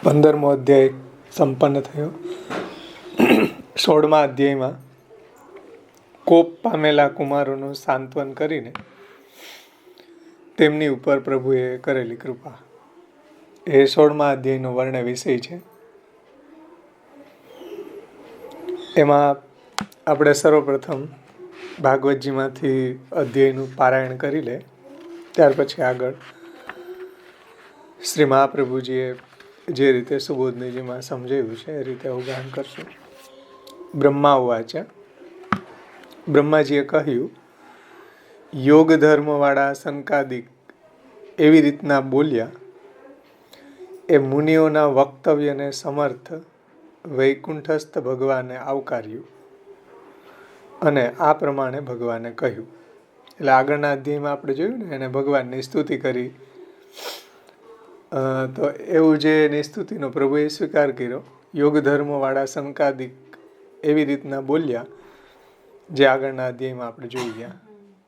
15મો અધ્યાય સંપન્ન થયો. 16મા અધ્યાયમાં કોપ પામેલા કુમારોનું સાંત્વન કરીને તેમની ઉપર પ્રભુએ કરેલી કૃપા, એ 16મા અધ્યાયનો વર્ણન વિષય છે. એમાં આપણે સર્વપ્રથમ ભાગવતજીમાંથી અધ્યાયનું પારાયણ કરી લે, ત્યાર પછી આગળ શ્રી મહાપ્રભુજીએ જે રીતે સુબોધનીજીમાં સમજાવ્યું છે એ રીતે અવગાહન કરશું. બ્રહ્મા ઉવાચ, બ્રહ્માજીએ કહ્યું, યોગ ધર્મવાળા સંકાદિક એવી રીતના બોલ્યા, એ મુનિઓના વક્તવ્યને સમર્થ વૈકુંઠસ્થ ભગવાને આવકાર્યું અને આ પ્રમાણે ભગવાને કહ્યું. એટલે આગળના અધ્યાયમાં આપણે જોયું ને, એને ભગવાનની સ્તુતિ કરી. તો એવું જે એની સ્તુતિનો પ્રભુએ સ્વીકાર કર્યો. યોગ ધર્મવાળા સંકાદિક એવી રીતના બોલ્યા, જે આગળના અધ્યાયમાં આપણે જોઈ ગયા.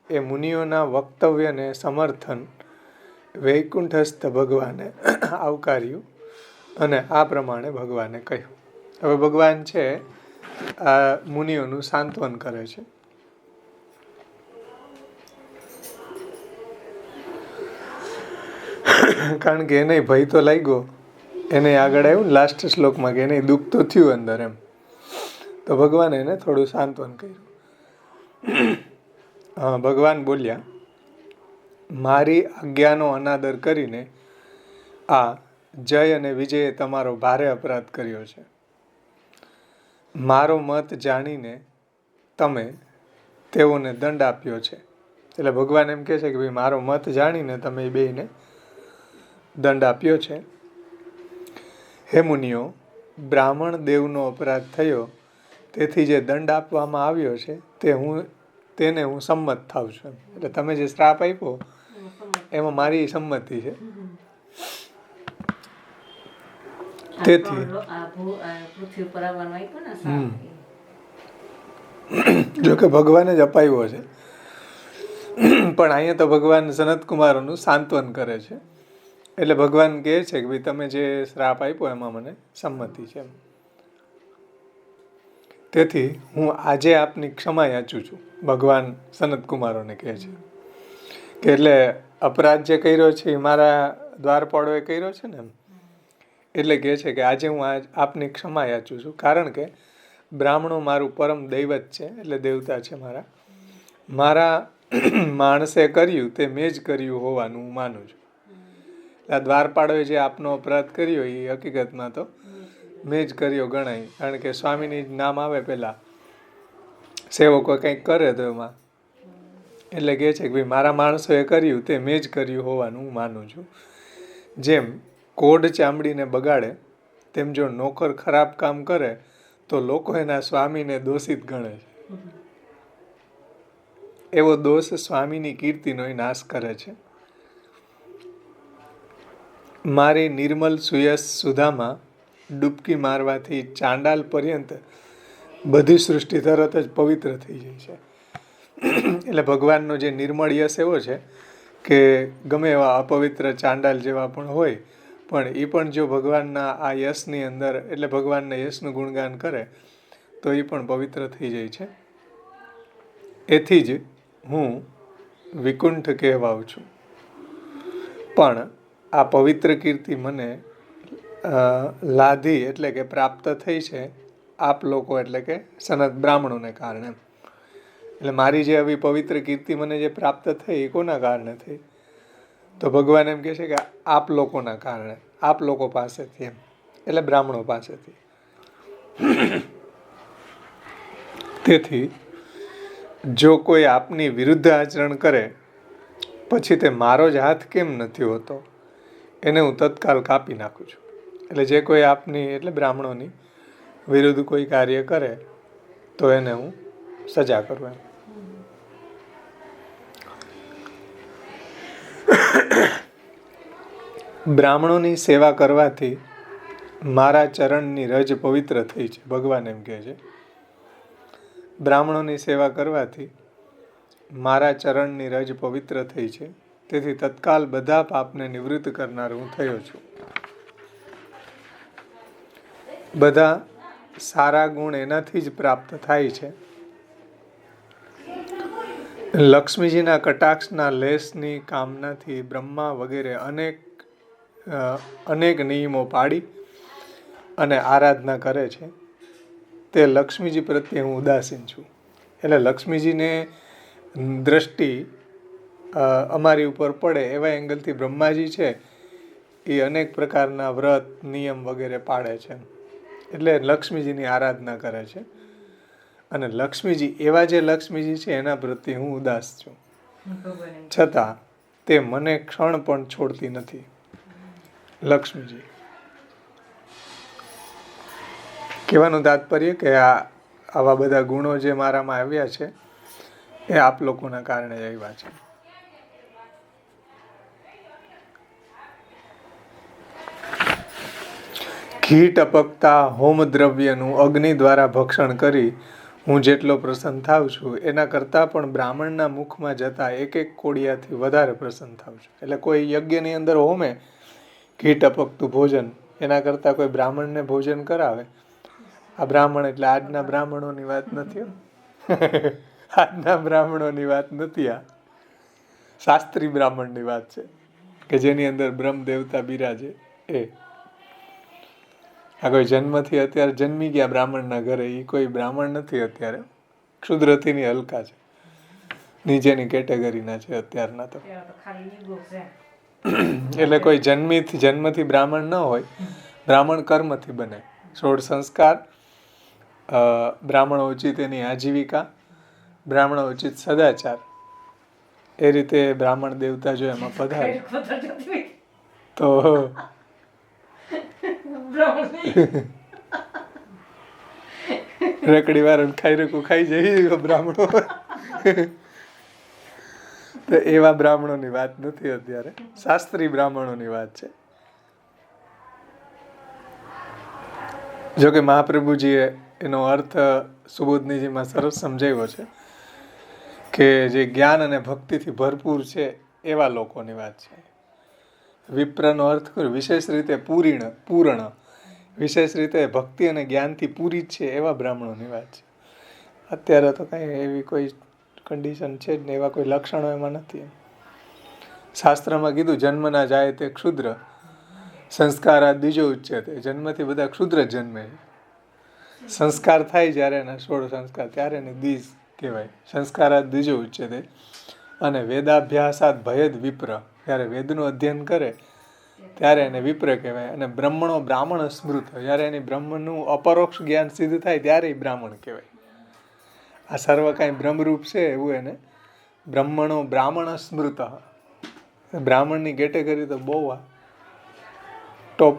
એ મુનિઓના વક્તવ્યને સમર્થન વૈકુંઠસ્થ ભગવાને આવકાર્યું અને આ પ્રમાણે ભગવાને કહ્યું. હવે ભગવાન છે આ મુનિઓનું સાંત્વન કરે છે. કારણ કે એને ભય તો લાગ્યો, એને આગળ આવ્યું ને લાસ્ટ શ્લોકમાં કે એને દુઃખ તો થયું અંદર એમ. તો ભગવાને એને થોડું સાંત્વન કર્યું. ભગવાન બોલ્યા, મારી આજ્ઞાનો અનાદર કરીને આ જય અને વિજયે તમારો ભારે અપરાધ કર્યો છે. મારો મત જાણીને તમે તેઓને દંડ આપ્યો છે. એટલે ભગવાન એમ કહે છે કે ભાઈ મારો મત જાણીને તમે એ બેયને દંડ આપ્યો છે. હે મુનિઓ, બ્રાહ્મણ દેવનો અપરાધ થયો, તેથી જે દંડ આપવામાં આવ્યો છે તેને હું સંમત થાઉં છું. એટલે તમે જે શ્રાપ આપ્યો એમાં મારી સંમતિ છે. તેથી જોકે ભગવાને જ અપાવ્યો છે, પણ અહીંયા તો ભગવાન સનત કુમારોનું સાંત્વન કરે છે. એટલે ભગવાન કહે છે કે ભાઈ તમે જે શ્રાપ આપ્યો એમાં મને સંમતિ છે. તેથી હું આજે આપની ક્ષમા યાચું છું. ભગવાન સનત કુમારોને કહે છે કે એટલે અપરાધ જે કર્યો છે એ મારા દ્વારપાળોએ કર્યો છે ને એમ. એટલે કહે છે કે આજે હું આપની ક્ષમા યાચું છું, કારણ કે બ્રાહ્મણો મારું પરમ દૈવત છે, એટલે દેવતા છે મારા માણસે કર્યું તે મેં જ કર્યું હોવાનું હું માનું છું. આ દ્વારપાળોએ જે આપનો અપરાધ કર્યો એ હકીકતમાં તો મેં જ કર્યો ગણાય. કારણ કે સ્વામીની નામ આવે પહેલાં, સેવકો કંઈક કરે તો એમાં એટલે કહે છે કે ભાઈ મારા માણસોએ કર્યું તે મેં જ કર્યું હોવાનું હું માનું છું. જેમ કોઢ ચામડીને બગાડે, તેમ જો નોકર ખરાબ કામ કરે તો લોકો એના સ્વામીને દોષિત ગણે છે. એવો દોષ સ્વામીની કીર્તિનો નાશ કરે છે. મારી નિર્મલ સુયસ સુધામાં ડૂબકી મારવાથી ચાંડાલ પર્યંત બધી સૃષ્ટિ તરત જ પવિત્ર થઈ જાય છે. એટલે ભગવાનનો જે નિર્મળ યશ એવો છે કે ગમે એવા અપવિત્ર ચાંડાલ જેવા પણ હોય, પણ એ પણ જો ભગવાનના આ યશની અંદર, એટલે ભગવાનના યશનું ગુણગાન કરે તો એ પણ પવિત્ર થઈ જાય છે. એથી જ હું વિકુંઠ કહેવાઉં છું. પણ આ પવિત્ર કીર્તિ મને લાધી એટલે કે પ્રાપ્ત થઈ છે આપ લોકો એટલે કે સનત બ્રાહ્મણોને કારણે. એટલે મારી જે આવી પવિત્ર કીર્તિ મને જે પ્રાપ્ત થઈ એ કોના કારણે થઈ? તો ભગવાન એમ કહે છે કે આપ લોકોના કારણે, આપ લોકો પાસેથી એમ, એટલે બ્રાહ્મણો પાસેથી. તેથી જો કોઈ આપની વિરુદ્ધ આચરણ કરે પછી તે મારો જ હાથ કેમ નથી હોતો, એને હું તત્કાલ કાપી નાખું છું. એટલે જે કોઈ આપની એટલે બ્રાહ્મણોની વિરુદ્ધ કોઈ કાર્ય કરે તો એને હું સજા કરું એમ. બ્રાહ્મણોની સેવા કરવાથી મારા ચરણની રજ પવિત્ર થઈ છે. ભગવાન એમ કહે છે, બ્રાહ્મણોની સેવા કરવાથી મારા ચરણની રજ પવિત્ર થઈ છે. તેથી તત્કાલ બધા પાપને નિવૃત્ત કરનાર હું થયો છું. બધા સારા ગુણ એનાથી જ પ્રાપ્ત થાય છે. લક્ષ્મીજીના કટાક્ષના લેશની કામનાથી બ્રહ્મા વગેરે અનેક નિયમો પાડી અને આરાધના કરે છે. તે લક્ષ્મીજી પ્રત્યે હું ઉદાસીન છું. એટલે લક્ષ્મીજીને દ્રષ્ટિ અમારી ઉપર પડે એવા એંગલથી બ્રહ્માજી છે એ અનેક પ્રકારના વ્રત નિયમ વગેરે પાડે છે. એટલે લક્ષ્મીજીની આરાધના કરે છે. અને લક્ષ્મીજી એવા જે લક્ષ્મીજી છે એના પ્રત્યે હું ઉદાસ છું. છતાં તે મને ક્ષણ પણ છોડતી નથી. લક્ષ્મીજી કહેવાનું તાત્પર્ય કે આવા બધા ગુણો જે મારામાં આવ્યા છે એ આપ લોકોના કારણે આવ્યા છે. ઘી ટપકતા હોમ દ્રવ્યનું અગ્નિ દ્વારા ભક્ષણ કરી હું જેટલો પ્રસન્ન થાઉં છું એના કરતાં પણ બ્રાહ્મણના મુખમાં જતા એક કોડિયાથી વધારે પ્રસન્ન થાઉં છું. એટલે કોઈ યજ્ઞની અંદર હોમે ઘી ટપકતું ભોજન એના કરતાં કોઈ બ્રાહ્મણને ભોજન કરાવે. આ બ્રાહ્મણ એટલે આજના બ્રાહ્મણોની વાત નથી. આજના બ્રાહ્મણોની વાત નથી. આ શાસ્ત્રી બ્રાહ્મણની વાત છે કે જેની અંદર બ્રહ્મ દેવતા બિરાજે. આ કોઈ જન્મથી અત્યારે જન્મી ગયા બ્રાહ્મણના ઘરે એ કોઈ બ્રાહ્મણ નથી. અત્યારે ક્ષુદ્રથીની હલકા છે, નીચેની કેટેગરીના છે અત્યારના તો. એટલે કોઈ જન્મથી બ્રાહ્મણ ન હોય, બ્રાહ્મણ કર્મથી બને. 16 સંસ્કાર, બ્રાહ્મણોચિત એની આજીવિકા, બ્રાહ્મણોચિત સદાચાર, એ રીતે બ્રાહ્મણ દેવતા જો એમાં પધારે તો રકડી વાળા ખાઈ રકું ખાઈ જાય બ્રાહ્મણો. તો એવા બ્રાહ્મણોની વાત નથી અત્યારે, શાસ્ત્રી બ્રાહ્મણોની વાત છે. જોકે મહાપ્રભુજીએ એનો અર્થ સુબોધનીજીમાં સરસ સમજાવ્યો છે કે જે જ્ઞાન અને ભક્તિથી ભરપૂર છે એવા લોકોની વાત છે. વિપ્રનો અર્થ કર્યો વિશેષ રીતે પૂર્ણ, વિશેષ રીતે ભક્તિ અને જ્ઞાનથી પૂરી છે એવા બ્રાહ્મણોની વાત છે. અત્યારે તો કંઈ એવી કોઈ કન્ડિશન છે જ નહીં, એવા કોઈ લક્ષણો એમાં નથી. શાસ્ત્રમાં કીધું જન્મના જાય તે ક્ષુદ્ર, સંસ્કારા બીજો ઉચ્ચતે. જન્મથી બધા ક્ષુદ્ર જન્મે છે. સંસ્કાર થાય જ્યારે એના 16 સંસ્કાર ત્યારે એને દ્વિજ કહેવાય. સંસ્કારા બીજો ઉચ્ચતે. અને વેદાભ્યાસાત ભયદ વિપ્ર, જ્યારે વેદનું અધ્યયન કરે ત્યારે એને વિપ્ર કહેવાય. અને બ્રાહ્મણ સ્મૃત, જ્યારે એની બ્રહ્મનું અપરોક્ષ જ્ઞાન સિદ્ધ થાય ત્યારે એ બ્રાહ્મણ કહેવાય. આ સર્વ કાંઈ બ્રહ્મરૂપ છે એવું એને બ્રાહ્મણ સ્મૃત. બ્રાહ્મણની કેટેગરી તો બહુ ટોપ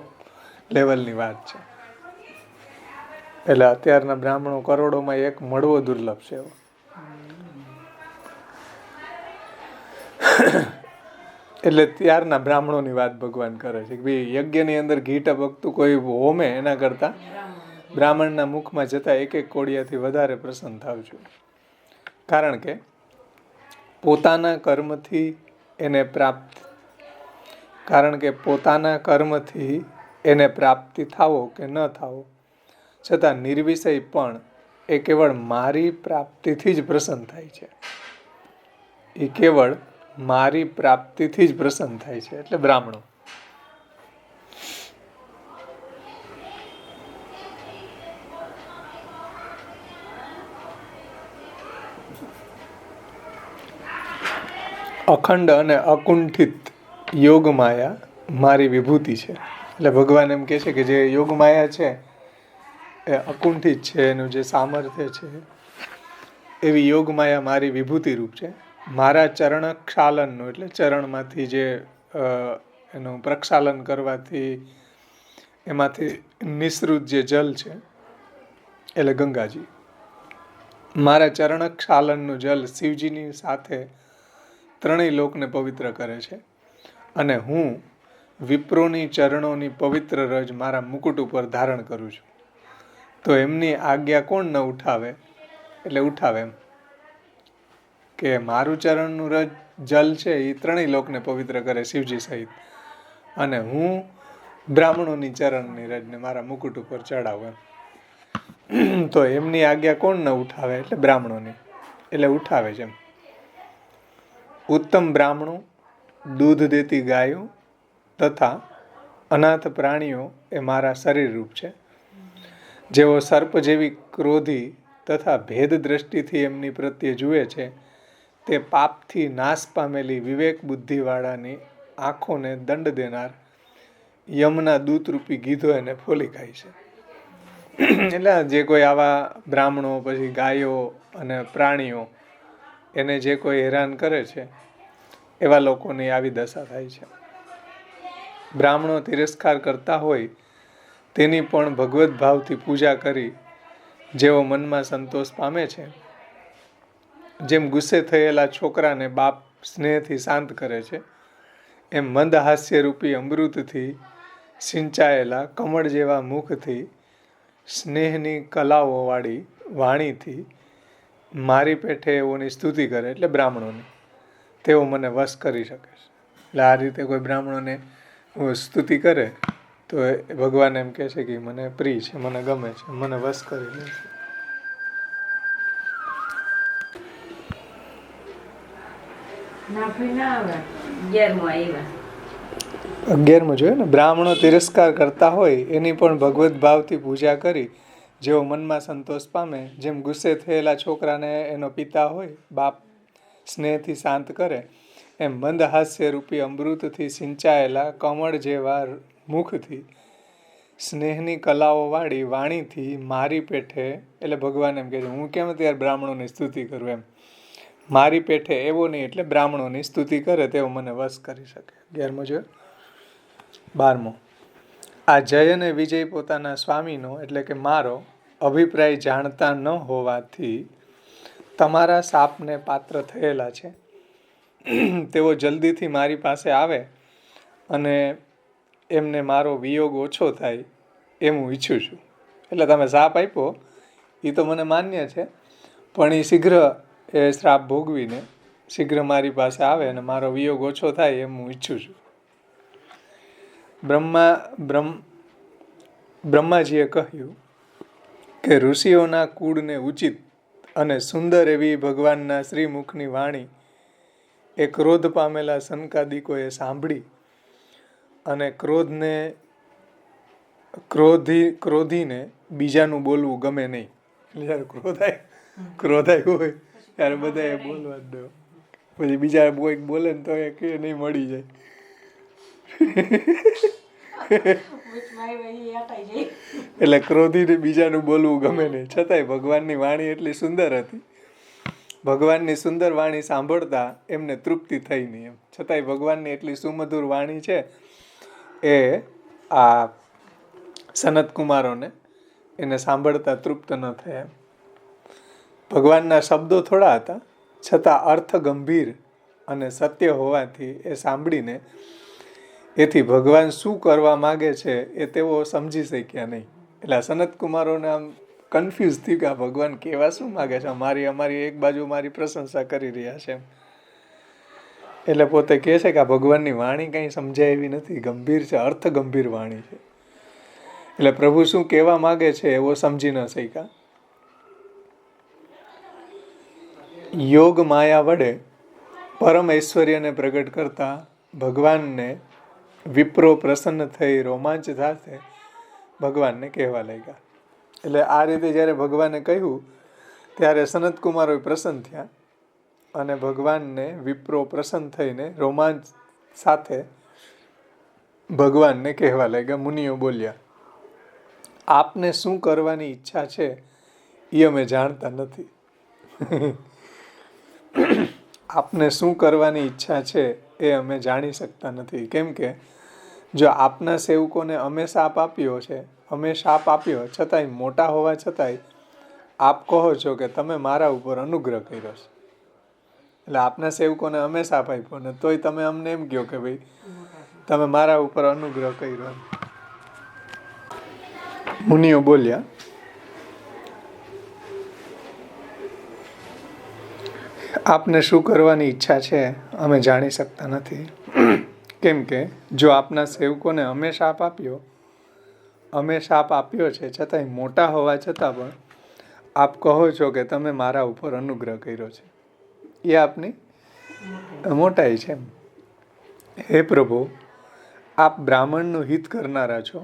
લેવલની વાત છે. એટલે અત્યારના બ્રાહ્મણો કરોડોમાં એક મળવો દુર્લભ છે એવો. એટલે ત્યારના બ્રાહ્મણોની વાત ભગવાન કરે છે કે ભાઈ યજ્ઞની અંદર ઘી ટપકતું કોઈ હોમે એના કરતાં બ્રાહ્મણના મુખમાં જતા એક કોડિયાથી વધારે પ્રસન્ન થાવ છું. કારણ કે પોતાના કર્મથી એને પ્રાપ્તિ થાવો કે ન થાવો છતાં નિર્વિષય પણ એ કેવળ મારી પ્રાપ્તિથી જ પ્રસન્ન થાય છે. એ કેવળ મારી પ્રાપ્તિથી જ પ્રસન્ન થાય છે. એટલે બ્રાહ્મણો અખંડ અને અકુંઠિત યોગ માયા મારી વિભૂતિ છે. એટલે ભગવાન એમ કહે છે કે જે યોગ માયા છે એ અકુંઠિત છે, એનું જે સામર્થ્ય છે એવી યોગ માયા મારી વિભૂતિ રૂપ છે. મારા ચરણ ક્ષાલનનું, એટલે ચરણમાંથી જે એનું પ્રક્ષાલન કરવાથી એમાંથી નિસૃત જે જલ છે એટલે ગંગાજી, મારા ચરણ ક્ષાલનનું જલ શિવજીની સાથે ત્રણેય લોકને પવિત્ર કરે છે. અને હું વિપ્રોની ચરણોની પવિત્ર રજ મારા મુકુટ ઉપર ધારણ કરું છું. તો એમની આજ્ઞા કોણ ન ઉઠાવે? એટલે ઉઠાવે એમ કે મારું ચરણનું જલ છે એ ત્રણેય લોકને પવિત્ર કરે શિવજી સહિત. અને હું બ્રાહ્મણોની ચરણની રજને મારા મુકુટ ઉપર ચડાવો એમ. તો એમની આજ્ઞા કોણ ન ઉઠાવે? એટલે બ્રાહ્મણોની. એટલે ઉઠાવે છે એમ. ઉત્તમ બ્રાહ્મણો, દૂધ દેતી ગાયો તથા અનાથ પ્રાણીઓ એ મારા શરીર રૂપ છે. જેઓ સર્પ જેવી ક્રોધી તથા ભેદ દ્રષ્ટિથી એમની પ્રત્યે જુએ છે, તે પાપથી નાશ પામેલી વિવેક બુદ્ધિવાળાની આંખોને દંડ દેનાર યમના દૂતરૂપી ગીધો એને ફોલી ખાય છે. એટલે જે કોઈ આવા બ્રાહ્મણો, પછી ગાયો અને પ્રાણીઓ એને જે કોઈ હેરાન કરે છે, એવા લોકોની આવી દશા થાય છે. બ્રાહ્મણો તિરસ્કાર કરતા હોય તેની પણ ભગવત ભાવથી પૂજા કરી જેઓ મનમાં સંતોષ પામે છે, જેમ ગુસ્સે થયેલા છોકરાને બાપ સ્નેહથી શાંત કરે છે, એમ મંદ હાસ્યરૂપી અમૃતથી સિંચાયેલા કમળ જેવા મુખથી, સ્નેહની કલાઓવાળી વાણીથી મારી પેઠે એઓની સ્તુતિ કરે, એટલે બ્રાહ્મણોની, તેઓ મને વશ કરી શકે છે. એટલે આ રીતે કોઈ બ્રાહ્મણોને સ્તુતિ કરે તો ભગવાન એમ કહે છે કે મને પ્રિય છે, મને ગમે છે, મને વશ કરી લે છે. અગિયારમું જોયું ને, બ્રાહ્મણો તિરસ્કાર કરતા હોય એની પણ ભગવત ભાવથી પૂજા કરી જેઓ મનમાં સંતોષ પામે, જેમ ગુસ્સે થયેલા છોકરાને એનો પિતા હોય બાપ સ્નેહથી શાંત કરે, એમ મંદ હાસ્ય રૂપી અમૃતથી સિંચાયેલા કમળ જેવા મુખથી, સ્નેહની કલાઓવાળી વાણીથી મારી પેઠે, એટલે ભગવાન એમ કહે છે હું કેમ ત્યારે બ્રાહ્મણોની સ્તુતિ કરું એમ, મારી પેઠે એવો નહીં, એટલે બ્રાહ્મણોની સ્તુતિ કરે તેઓ મને વશ કરી શકે. 11મો જોયો. 12મો, આ જય અને વિજય પોતાના સ્વામીનો એટલે કે મારો અભિપ્રાય જાણતા ન હોવાથી તમારા શાપને પાત્ર થયેલા છે. તેઓ જલ્દીથી મારી પાસે આવે અને એમને મારો વિયોગ ઓછો થાય એમ હું ઈચ્છું છું. એટલે તમે શાપ આપ્યો એ તો મને માન્ય છે, પણ એ શીઘ્ર એ શ્રાપ ભોગવીને શીઘ્ર મારી પાસે આવે અને મારો વિયોગ ઓછો થાય એમ હું ઈચ્છું છું. બ્રહ્માજીએ કહ્યું કે ઋષિઓના કુળને ઉચિત અને સુંદર એવી ભગવાનના શ્રીમુખની વાણી એ ક્રોધ પામેલા સનકાદિકોએ સાંભળી અને ક્રોધીને બીજાનું બોલવું ગમે નહીં. એટલે જયારે ક્રોધ આવ્યો હોય ત્યારે બધાએ બોલવા જ દો, પછી બીજા કોઈ બોલે ને તો એ કે નહીં મળી જાય. એટલે ક્રોધીને બીજાનું બોલવું ગમે નહીં, છતાંય ભગવાનની વાણી એટલી સુંદર હતી, ભગવાનની સુંદર વાણી સાંભળતા એમને તૃપ્તિ થઈ નહીં એમ. છતાંય ભગવાનની એટલી સુમધુર વાણી છે એ આ સનત કુમારોને એને સાંભળતા તૃપ્ત ન થયા એમ. ભગવાનના શબ્દો થોડા હતા, છતાં અર્થ ગંભીર અને સત્ય હોવાથી એ સાંભળીને એથી ભગવાન શું કરવા માગે છે એ તેઓ સમજી શક્યા નહીં. એટલે સનત કુમારોને આમ કન્ફ્યુઝ થયું કે આ ભગવાન કેવા શું માગે છે, અમારી એક બાજુ મારી પ્રશંસા કરી રહ્યા છે. એટલે પોતે કહે છે કે આ ભગવાનની વાણી કંઈ સમજાય એવી નથી, ગંભીર છે, અર્થ ગંભીર વાણી છે. એટલે પ્રભુ શું કહેવા માગે છે એવો સમજી ન શક્યા. યોગ માયા વડે પરમ ઐશ્વર્યને પ્રગટ કરતા ભગવાનને વિપ્રો પ્રસન્ન થઈ રોમાંચ સાથે ભગવાનને કહેવા લાગ્યા. એટલે આ રીતે જ્યારે ભગવાને કહ્યું ત્યારે સનત કુમારો પ્રસન્ન થયા અને ભગવાનને વિપ્રો પ્રસન્ન થઈને રોમાંચ સાથે ભગવાનને કહેવા લાગ્યા. મુનિઓ બોલ્યા, આપને શું કરવાની ઈચ્છા છે એ અમે જાણતા નથી. આપને શું કરવાની ઈચ્છા છે એ અમે જાણી શકતા નથી, કેમ કે જો આપના સેવકોને અમે શાપ આપ્યો છે, અમે શાપ આપ્યો છતાંય મોટા હોવા છતાંય આપ કહો છો કે તમે મારા ઉપર અનુગ્રહ કર્યો છે. એટલે આપના સેવકોને અમે શાપ આપ્યો ને તોય તમે અમને એમ કહો કે ભાઈ તમે મારા ઉપર અનુગ્રહ કર્યો. મુનિઓ બોલ્યા, આપને શું કરવાની ઈચ્છા છે અમે જાણી શકતા નથી. કેમ કે જો આપના સેવકોને અમે શાપ આપ્યો છે, છતાંય મોટા હોવા છતાં પણ આપ કહો છો કે તમે મારા ઉપર અનુગ્રહ કર્યો છે, એ આપની મોટાઈ છે. હે પ્રભુ, આપ બ્રાહ્મણનું હિત કરનારા છો,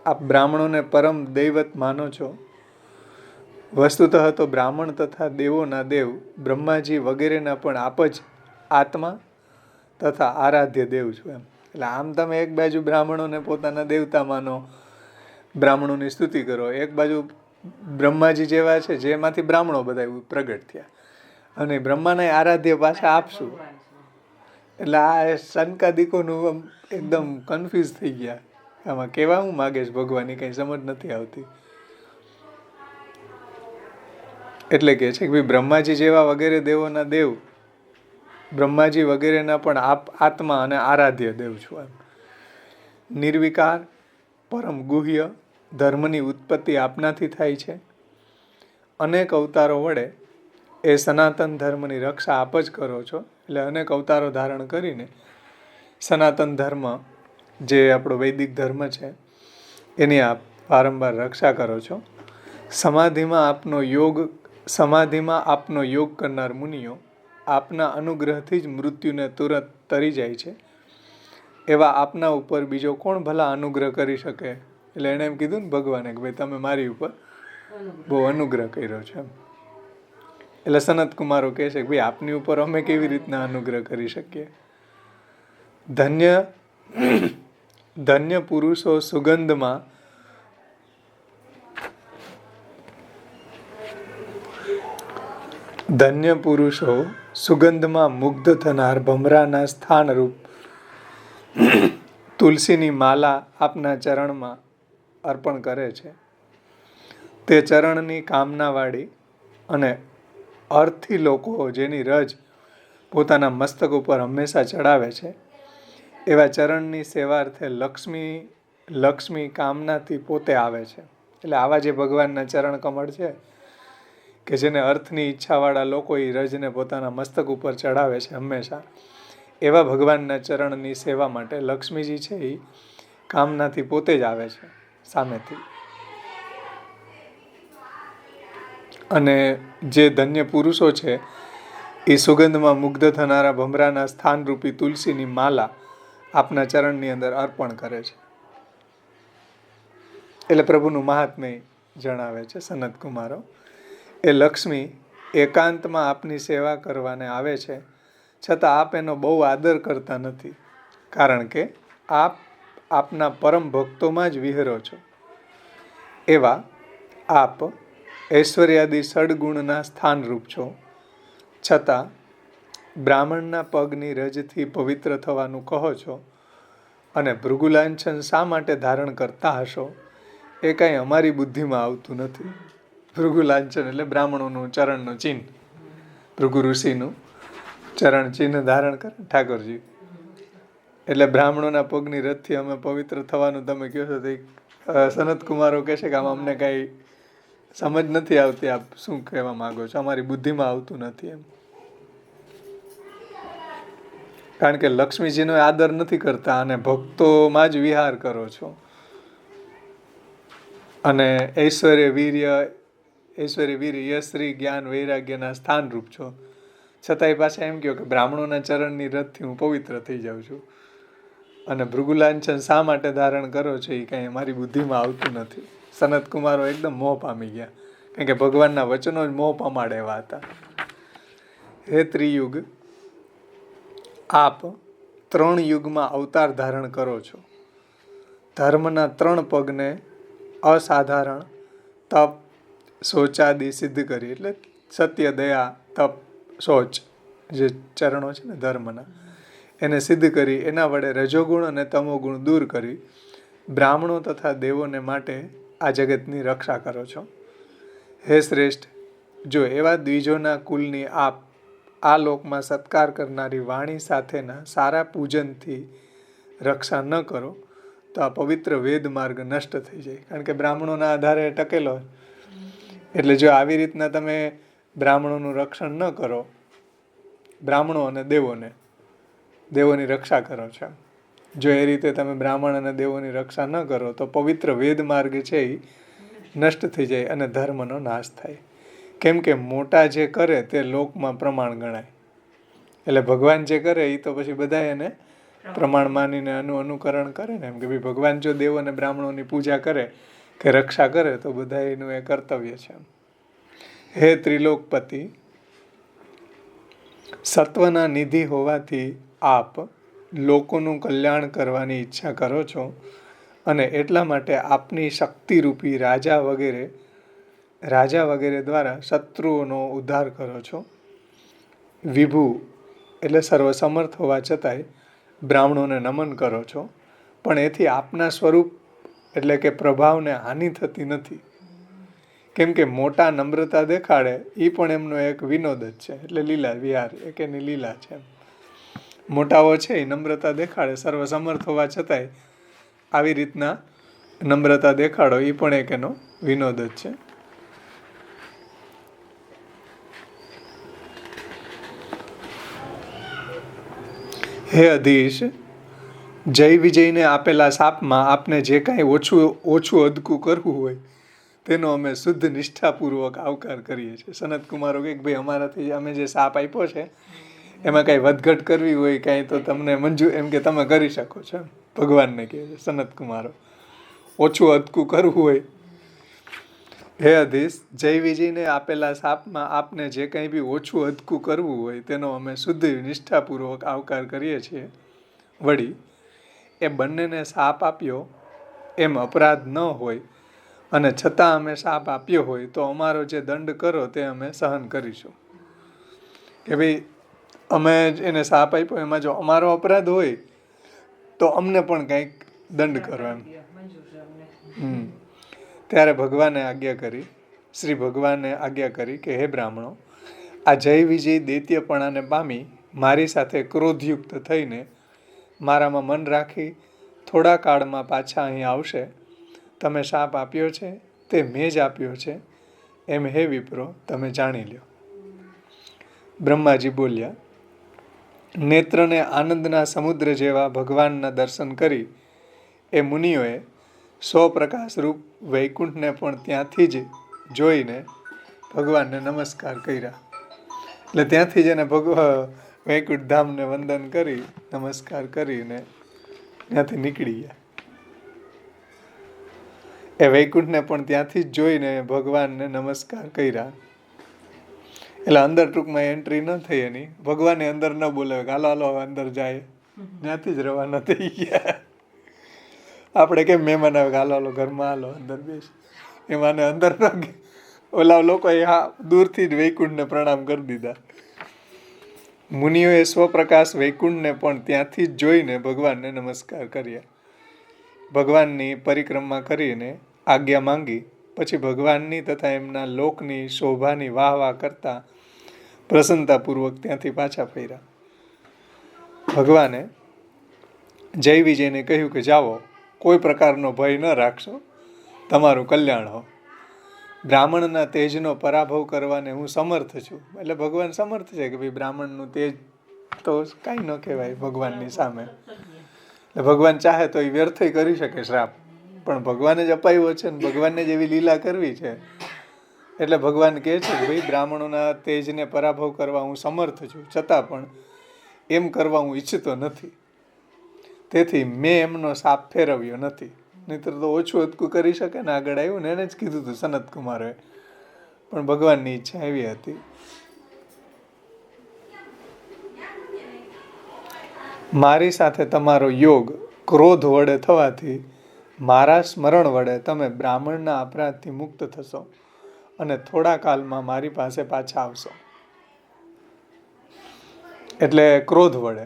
આપ બ્રાહ્મણોને પરમ દૈવત માનો છો. વસ્તુતઃ તો બ્રાહ્મણ તથા દેવોના દેવ બ્રહ્માજી વગેરેના પણ આપ જ આત્મા તથા આરાધ્ય દેવ છો એમ. એટલે આમ તમે એક બાજુ બ્રાહ્મણોને પોતાના દેવતા માનો, બ્રાહ્મણોની સ્તુતિ કરો, એક બાજુ બ્રહ્માજી જેવા છે જેમાંથી બ્રાહ્મણો બધા પ્રગટ થયા, અને બ્રહ્માના આરાધ્ય પાછા આપશું. એટલે આ શંકાદિકોનું એકદમ કન્ફ્યુઝ થઈ ગયા, આમાં કેવા હું માગે છે ભગવાનની કંઈ સમજ નથી આવતી. એટલે કે છે કે ભાઈ બ્રહ્માજી જેવા વગેરે દેવોના દેવ બ્રહ્માજી વગેરેના પણ આત્મા અને આરાધ્ય દેવ છું એમ. નિર્વિકાર, પરમ ગુહ્ય ધર્મની ઉત્પત્તિ આપનાથી થાય છે. અનેક અવતારો વડે એ સનાતન ધર્મની રક્ષા આપ જ કરો છો. એટલે અનેક અવતારો ધારણ કરીને સનાતન ધર્મ જે આપણો વૈદિક ધર્મ છે એની આપ વારંવાર રક્ષા કરો છો. સમાધિમાં આપનો યોગ કરનાર મુનિઓ આપના અનુગ્રહથી જ મૃત્યુને તુરંત તરી જાય છે. એવા આપના ઉપર બીજો કોણ ભલા અનુગ્રહ કરી શકે? એટલે એણે એમ કીધું ને ભગવાને કે ભાઈ તમે મારી ઉપર બહુ અનુગ્રહ કર્યો છે. એટલે સનત કુમારો કહે છે કે ભાઈ આપની ઉપર અમે કેવી રીતના અનુગ્રહ કરી શકીએ? ધન્ય પુરુષો સુગંધમાં મુગ્ધ થનાર ભમરાના સ્થાનરૂપ તુલસીની માલા આપના ચરણમાં અર્પણ કરે છે. તે ચરણની કામનાવાળી અને અર્થી લોકો જેની રજ પોતાના મસ્તક ઉપર હંમેશા ચડાવે છે, એવા ચરણની સેવાર્થે લક્ષ્મી કામનાથી પોતે આવે છે. એટલે આવા જે ભગવાનના ચરણ કમળ છે કે જેને અર્થની ઈચ્છાવાળા લોકો એ રજને પોતાના મસ્તક ઉપર ચડાવે છે હંમેશા, એવા ભગવાનના ચરણની સેવા માટે લક્ષ્મીજી છે એ કામનાથી પોતે જ આવે છે સામેથી. અને જે ધન્ય પુરુષો છે એ સુગંધમાં મુગ્ધ થનારા ભમરાના સ્થાનરૂપી તુલસીની માલા આપના ચરણની અંદર અર્પણ કરે છે. એટલે પ્રભુનું મહાત્મ્ય જણાવે છે સનત કુમારો. એ લક્ષ્મી એકાંતમાં આપની સેવા કરવાને આવે છે, છતાં આપ એનો બહુ આદર કરતા નથી, કારણ કે આપના પરમ ભક્તોમાં જ વિહરો છો. એવા આપ ઐશ્વર્યાદિ સડગુણના સ્થાનરૂપ છો, છતાં બ્રાહ્મણના પગની રજથી પવિત્ર થવાનું કહો છો, અને ભૃગુલાંછન શા માટે ધારણ કરતા હશો એ કાંઈ અમારી બુદ્ધિમાં આવતું નથી. ભૃગુલાંછન એટલે બ્રાહ્મણોનું ચરણનું ચિહ્ન, ભૃગુ ઋષિનું ચરણ ચિહ્ન ધારણ કરે ઠાકોરજી. એટલે બ્રાહ્મણોના પગની રથથી અમે પવિત્ર થવાનું તમે કહો છો, તો સનત કુમારો કહે છે કે આમાં અમને કાંઈ સમજ નથી આવતી, આપ શું કહેવા માંગો છો, અમારી બુદ્ધિમાં આવતું નથી એમ. કારણ કે લક્ષ્મીજીનો આદર નથી કરતા અને ભક્તોમાં જ વિહાર કરો છો. અને ઐશ્વર્ય વીર્ય યશ્રી જ્ઞાન વૈરાગ્યના સ્થાનરૂપ છો, છતાંય પાછા એમ કહો કે બ્રાહ્મણોના ચરણની રથથી હું પવિત્ર થઈ જાઉં છું. અને ભૃગુલાંછન શા માટે ધારણ કરો છો એ કાંઈ અમારી બુદ્ધિમાં આવતું નથી. સનત કુમારો એકદમ મોહ પામી ગયા, કારણ કે ભગવાનના વચનો જ મોહ પમાડે એવા હતા. હે ત્રિયુગ, આપ 3 યુગમાં અવતાર ધારણ કરો છો. ધર્મના 3 પગને અસાધારણ તપ શૌચાદિ સિદ્ધ કરી, એટલે સત્ય, દયા, તપ, શૌચ જે ચરણો છે ને ધર્મના, એને સિદ્ધ કરી, એના વડે રજોગુણ અને તમોગુણ દૂર કરી બ્રાહ્મણો તથા દેવોને માટે આ જગતની રક્ષા કરો છો. હે શ્રેષ્ઠ, જો એવા દ્વિજોના કુલની આપ આ લોકમાં સત્કાર કરનારી વાણી સાથેના સારા પૂજનથી રક્ષા ન કરો તો આ પવિત્ર વેદ માર્ગ નષ્ટ થઈ જાય. કારણ કે બ્રાહ્મણોના આધારે ટકેલો, એટલે જો આવી રીતના તમે બ્રાહ્મણોનું રક્ષણ ન કરો, બ્રાહ્મણો અને દેવોની રક્ષા કરો છો, જો એ રીતે તમે બ્રાહ્મણ અને દેવોની રક્ષા ન કરો તો પવિત્ર વેદ માર્ગ છે એ નષ્ટ થઈ જાય અને ધર્મનો નાશ થાય. કેમ કે મોટા જે કરે તે લોકમાં પ્રમાણ ગણાય. એટલે ભગવાન જે કરે એ તો પછી બધા એને પ્રમાણ માનીને અનુકરણ કરે ને. એમ કે ભાઈ ભગવાન જો દેવ અને બ્રાહ્મણોની પૂજા કરે કે રક્ષા કરે તો બધા એનું એ કર્તવ્ય છે. હે ત્રિલોકપતિ, સત્વના નિધિ હોવાથી આપ લોકોનું કલ્યાણ કરવાની ઈચ્છા કરો છો અને એટલા માટે આપની શક્તિરૂપી રાજા વગેરે દ્વારા શત્રુઓનો ઉદ્ધાર કરો છો. વિભુ એટલે સર્વસમર્થ હોવા છતાંય બ્રાહ્મણોને નમન કરો છો, પણ એથી આપના સ્વરૂપ એટલે કે પ્રભાવને હાનિ થતી નથી. કેમ કે મોટા નમ્રતા દેખાડે એ પણ એમનો એક વિનોદ જ છે. એટલે લીલા વિહાર એક એની લીલા છે. મોટાઓ છે એ નમ્રતા દેખાડે, સર્વસમર્થ હોવા છતાંય આવી રીતના નમ્રતા દેખાડો એ પણ એક એનો વિનોદ જ છે. હે અધીશ, જય વિજયને આપેલા શાપમાં આપને જે કાંઈ ઓછું અદકું કરવું હોય તેનો અમે શુદ્ધ નિષ્ઠાપૂર્વક આવકાર કરીએ છીએ. સનત કુમારો કે ભાઈ અમારાથી અમે જે શાપ આપ્યો છે એમાં કાંઈ વધઘટ કરવી હોય કાંઈ તો તમને મંજૂર, એમ કે તમે કરી શકો છો. ભગવાનને કહે છે સનત કુમારો, ઓછું અદકું કરવું હોય. હે અધીશ, જય વિજયને આપેલા શાપમાં આપને જે કંઈ બી ઓછું અદકું કરવું હોય તેનો અમે શુદ્ધ નિષ્ઠાપૂર્વક આવકાર કરીએ છીએ. વળી એ બંનેને શાપ આપ્યો એમ અપરાધ ન હોય અને છતાં અમે શાપ આપ્યો હોય તો અમારો જે દંડ કરો તે અમે સહન કરીશું. કે ભાઈ અમે એને શાપ આપ્યો એમાં જો અમારો અપરાધ હોય તો અમને પણ કંઈક દંડ કરો એમ. ત્યારે શ્રી ભગવાને આજ્ઞા કરી કે હે બ્રાહ્મણો, આ જય વિજય દૈત્યપણાને પામી મારી સાથે ક્રોધયુક્ત થઈને મારામાં મન રાખી થોડા કાળમાં પાછા અહીં આવશે. તમે શાપ આપ્યો છે તે મેં જ આપ્યો છે એમ હે વિપ્રો તમે જાણી લ્યો. બ્રહ્માજી બોલ્યા, નેત્રને આનંદના સમુદ્ર જેવા ભગવાનના દર્શન કરી એ મુનિઓએ સ્વપ્રકાશ રૂપ વૈકુંઠને પણ ત્યાંથી જ જોઈને ભગવાનને નમસ્કાર કર્યા. એટલે ત્યાંથી જ એને વૈકુંઠ ધામને વંદન કરી નમસ્કાર કરીને ત્યાંથી નીકળી ગયા. એ વૈકુંઠને પણ ત્યાંથી જ જોઈને ભગવાનને નમસ્કાર કર્યા. એટલે અંદર ટૂંકમાં એન્ટ્રી ન થઈ એની. ભગવાને અંદર ન બોલાવે કે હાલો અંદર જાય, ત્યાંથી જ રવાના થઈ ગયા. આપણે કેમ મહેમાન આવે કે હાલો ઘરમાં હાલો અંદર બેસ, એમાં અંદર ન ઓલા લોકોએ દૂરથી જ વૈકુંઠને પ્રણામ કરી દીધા. મુનિઓએ સ્વપ્રકાશ વૈકુંઠને પણ ત્યાંથી જ જોઈને ભગવાનને નમસ્કાર કર્યા. ભગવાનની પરિક્રમા કરીને આજ્ઞા માંગી પછી ભગવાનની તથા એમના લોકની શોભાની વાહ કરતા પ્રસન્નતાપૂર્વક ત્યાંથી પાછા ફર્યા. ભગવાને જય વિજયને કહ્યું કે જાઓ, કોઈ પ્રકારનો ભય ન રાખશો, તમારું કલ્યાણ હો. બ્રાહ્મણના તેજનો પરાભવ કરવાને હું સમર્થ છું. એટલે ભગવાન સમર્થ છે કે ભાઈ બ્રાહ્મણનું તેજ તો કાંઈ ન કહેવાય ભગવાનની સામે. એટલે ભગવાન ચાહે તો એ વ્યર્થ કરી શકે શ્રાપ, પણ ભગવાને જ અપાયો છે ને ભગવાનને જ એવી લીલા કરવી છે. એટલે ભગવાન કહે છે કે ભાઈ બ્રાહ્મણોના તેજને પરાભવ કરવા હું સમર્થ છું, છતાં પણ એમ કરવા હું ઈચ્છતો નથી. તેથી મેં એમનો શાપ ફેરવ્યો નથી. નહીંતર તો ઓછું અદકું કરી શકે ને. આગળ આવ્યું ને એને જ કીધું હતું સનત કુમારોએ, પણ ભગવાનની ઈચ્છા એવી હતી. મારી સાથે તમારો યોગ ક્રોધ વડે થવાથી મારા સ્મરણ વડે તમે બ્રાહ્મણના અપરાધથી મુક્ત થશો અને થોડા કાલમાં મારી પાસે પાછા આવશો. એટલે ક્રોધ વડે.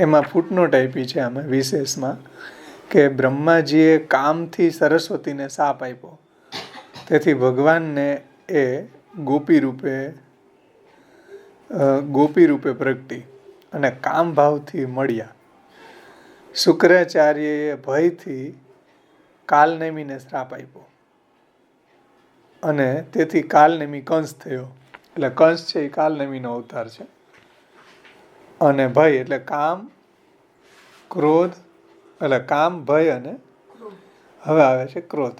એમાં ફૂટનોટ આપી છે અમે વિશેષમાં કે બ્રહ્માજીએ કામથી સરસ્વતીને શાપ આપ્યો, તેથી ભગવાનને એ ગોપી રૂપે પ્રગટી અને કામ ભાવથી મળ્યા. શુક્રાચાર્યએ ભયથી કાલનેમીને શ્રાપ આપ્યો અને તેથી કાલનેમી કંસ થયો. એટલે કંસ છે એ કાલનેમીનો અવતાર છે. અને ભય એટલે કામ, ક્રોધ, એટલે કામ, ભય અને હવે આવે છે ક્રોધ.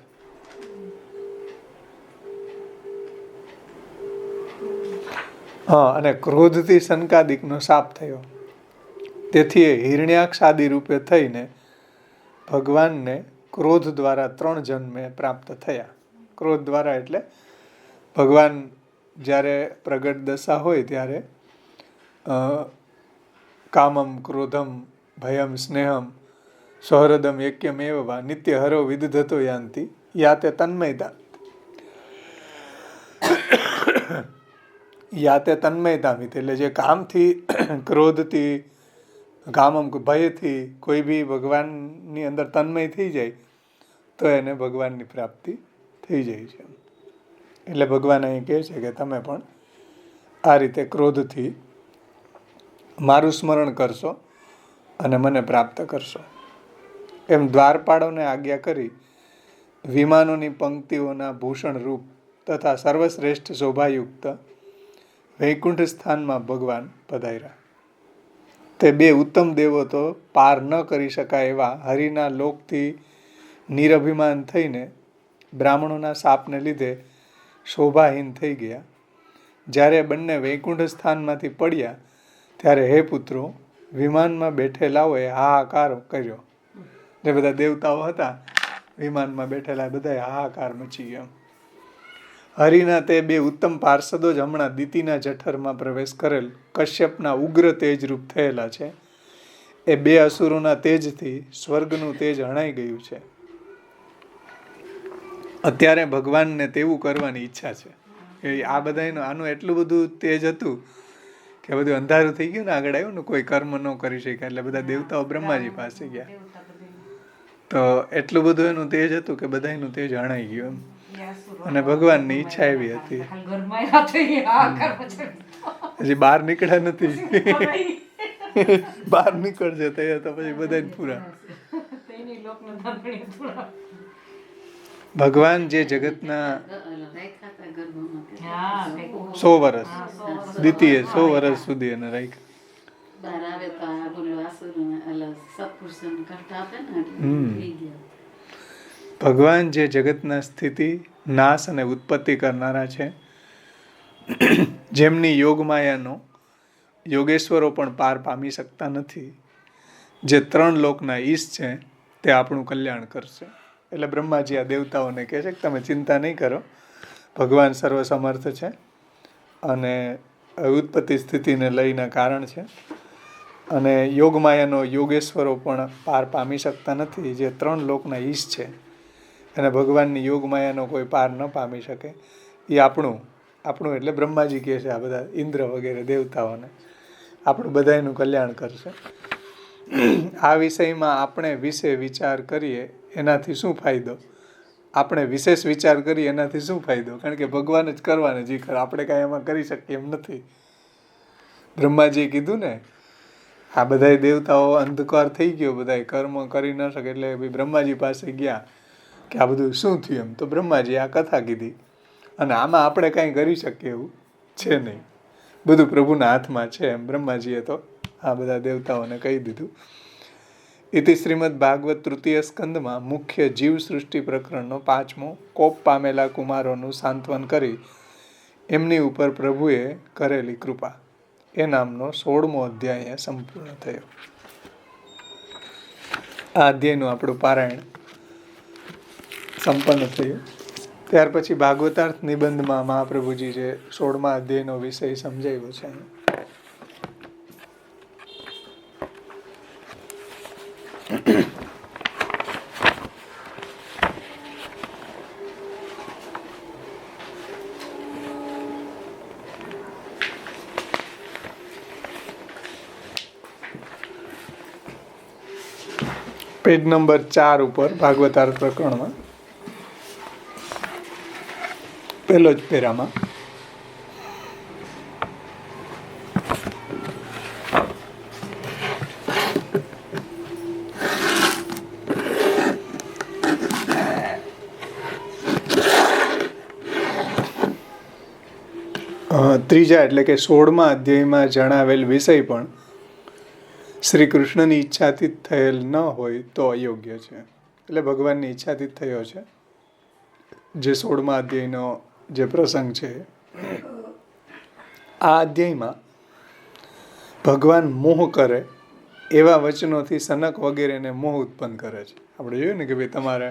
હા, અને ક્રોધથી શનકાદિકનો શાપ થયો. તેથી એ હિરણ્યાક્ષ આદિ રૂપે થઈને ભગવાનને ક્રોધ દ્વારા 3 જન્મે પ્રાપ્ત થયા. ક્રોધ દ્વારા એટલે ભગવાન જ્યારે પ્રગટ દશા હોય ત્યારે કામમ, ક્રોધમ, ભયમ, સ્નેહમ, સૌહૃદમ, એક્યમેવ વા નિત્ય હરો વિદધતો યાંતિ યાતે તન્મયતા યાતે તન્મયતામિત. એટલે જે કામથી, ક્રોધથી, કામમ, ભયથી કોઈ બી ભગવાનની અંદર તન્મય થઈ જાય તો એને ભગવાનની પ્રાપ્તિ થઈ જાય છે. એટલે ભગવાન અહીં કહે છે કે તમે પણ આ રીતે ક્રોધથી મારું સ્મરણ કરશો અને મને પ્રાપ્ત કરશો. એમ દ્વારપાળોને આજ્ઞા કરી વિમાનોની પંક્તિઓના ભૂષણ રૂપ તથા સર્વશ્રેષ્ઠ શોભાયુક્ત વૈકુંઠ સ્થાનમાં ભગવાન પધાર્યા. તે 2 ઉત્તમ દેવો તો પાર ન કરી શકાય એવા હરિના લોકથી નિરભિમાન થઈને બ્રાહ્મણોના શાપને લીધે શોભાહીન થઈ ગયા. જ્યારે બંને વૈકુંઠ સ્થાનમાંથી પડ્યા ત્યારે હે પુત્રો, વિમાનમાં બેઠેલાઓએ હાહાકાર કર્યો. જે બધા દેવતાઓ હતા વિમાનમાં બેઠેલા બધાએ હાહાકાર મચી ગયો. હરિના તે 2 ઉત્તમ પાર્ષદો જ હમણાં દિતિના જઠરમાં પ્રવેશ કરેલ કશ્યપના ઉગ્ર તેજરૂપ થયેલા છે. એ 2 અસુરોના તેજથી સ્વર્ગનું તેજ હણાઈ ગયું છે. અત્યારે ભગવાનને તેવું કરવાની ઈચ્છા છે. આ બધાનું આનું એટલું બધું તેજ હતું કે બધું અંધારું થઈ ગયું ને, આગળ આવ્યું ને, કોઈ કર્મ ન કરી શક્યા એટલે બધા દેવતાઓ બ્રહ્માજી પાસે ગયા. તો એટલું બધું એનું તેજ હતું કે બધાનું તેજ હણાઈ ગયું એમ. અને ભગવાનની ઈચ્છા એવી હતી, હજી બહાર નીકળ્યા નથી. બહાર નીકળશે તો પછી બધા પૂરા. ભગવાન જે જગતના 100 વર્ષ દ્વિતીય 100 વર્ષ સુધી એને રાખ્યા. ભગવાન જે જગતના સ્થિતિ, નાશ અને ઉત્પત્તિ કરનારા છે, જેમની યોગમાયાનો યોગેશ્વરો પણ પાર પામી શકતા નથી, જે 3 લોકના ઈશ છે, તે આપણું કલ્યાણ કરશે. એટલે બ્રહ્માજી આ દેવતાઓને કહે છે કે તમે ચિંતા નહીં કરો, ભગવાન સર્વસમર્થ છે અને ઉત્પત્તિ સ્થિતિને લઈને કારણ છે, અને યોગમાયાનો યોગેશ્વરો પણ પાર પામી શકતા નથી, જે 3 લોકના ઈશ છે, અને ભગવાનની યોગમાયાનો કોઈ પાર ન પામી શકે. એ આપણું એટલે બ્રહ્માજી કહે છે આ બધા ઇન્દ્ર વગેરે દેવતાઓને આપણું બધાનું કલ્યાણ કરશે. આ વિષયમાં આપણે વિશે વિચાર કરીએ એનાથી શું ફાયદો? આપણે વિશેષ વિચાર કરીએ એનાથી શું ફાયદો? કારણ કે ભગવાન જ કરવાને જી ખરા, આપણે કાંઈ એમાં કરી શકીએ એમ નથી. બ્રહ્માજીએ કીધું ને, આ બધા દેવતાઓ અંધકાર થઈ ગયો, બધા કર્મ કરી ન શકે, એટલે બ્રહ્માજી પાસે ગયા કે આ બધું શું થયું એમ. તો બ્રહ્માજીએ આ કથા કીધી, અને આમાં આપણે કાંઈ કરી શકીએ એવું છે નહીં, બધું પ્રભુના હાથમાં છે એમ બ્રહ્માજીએ તો આ બધા દેવતાઓને કહી દીધું. ઇતિ શ્રીમદ ભાગવત તૃતીય સ્કંદમાં મુખ્ય જીવ સૃષ્ટિ પ્રકરણનો 5મો કોપ પામેલા કુમારોનું સાંત્વન કરી એમની ઉપર પ્રભુએ કરેલી કૃપા એ નામનો 16મો અધ્યાય સંપૂર્ણ થયો. આ અધ્યાયનું આપણું પારાયણ સંપન્ન થયું. ત્યાર પછી ભાગવતાર્થ નિબંધમાં મહાપ્રભુજી જે 16મા અધ્યાયનો વિષય સમજાવ્યો છે. પેજ નંબર 4 ઉપર ભાગવતાર્થ પ્રકરણમાં પહેલો જ પેરામાં ત્રીજા એટલે કે 16મા અધ્યાયમાં જણાવેલ વિષય પણ શ્રી કૃષ્ણની ઈચ્છાથી થયેલ ન હોય તો અયોગ્ય છે. એટલે ભગવાનની ઈચ્છાથી થયો છે. જે 16મા અધ્યાયનો જે પ્રસંગ છે, આ અધ્યાયમાં ભગવાન મોહ કરે એવા વચનોથી સનક વગેરેને મોહ ઉત્પન્ન કરે છે. આપણે જોયું ને કે ભાઈ તમારે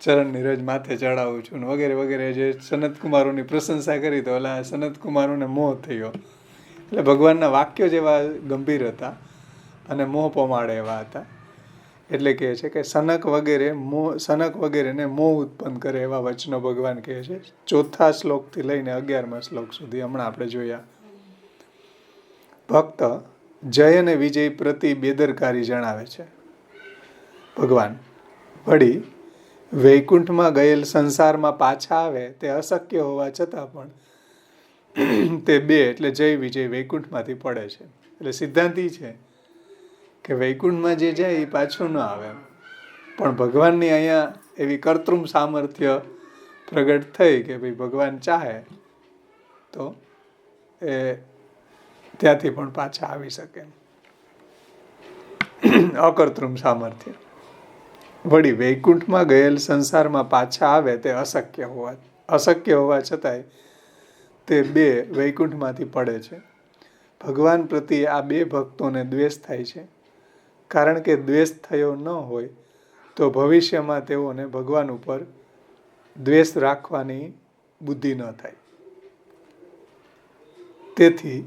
ચરણની રજ માથે ચડાવું છું ને વગેરે વગેરે જે સનત કુમારોની પ્રશંસા કરી તો ઓલા સનત કુમારોને મોહ થયો. એટલે ભગવાનના વાક્યો જેવા ગંભીર હતા અને મોહ પમાડે એવા હતા. એટલે કહે છે કે સનક વગેરેને મોહ ઉત્પન્ન કરે એવા વચનો ભગવાન કહે છે. 4થા શ્લોકથી લઈને 11મા શ્લોક સુધી હમણાં આપણે જોયા. ભક્ત જય અને વિજય પ્રતિ બેદરકારી જણાવે છે ભગવાન. વળી વૈકુંઠમાં ગયેલ સંસારમાં પાછા આવે તે અશક્ય હોવા છતાં પણ તે બે એટલે જય વિજય વૈકુંઠમાંથી પડે છે. એટલે સિદ્ધાંત છે કે વૈકુંઠમાં જે જાય એ પાછું ન આવે. પણ ભગવાનની અહીંયા એવી કર્તૃમ સામર્થ્ય પ્રગટ થઈ કે ભાઈ ભગવાન ચાહે તો એ ત્યાંથી પણ પાછા આવી શકે. અકર્તૃમ સામર્થ્ય. વળી વૈકુંઠમાં ગયેલ સંસારમાં પાછા આવે તે અશક્ય હોવા છતાંય તે બે વૈકુંઠમાંથી પડે છે. ભગવાન પ્રત્યે આ બે ભક્તોને દ્વેષ થાય છે. કારણ કે દ્વેષ થયો ન હોય તો ભવિષ્યમાં તેઓને ભગવાન ઉપર દ્વેષ રાખવાની બુદ્ધિ ન થાય. તેથી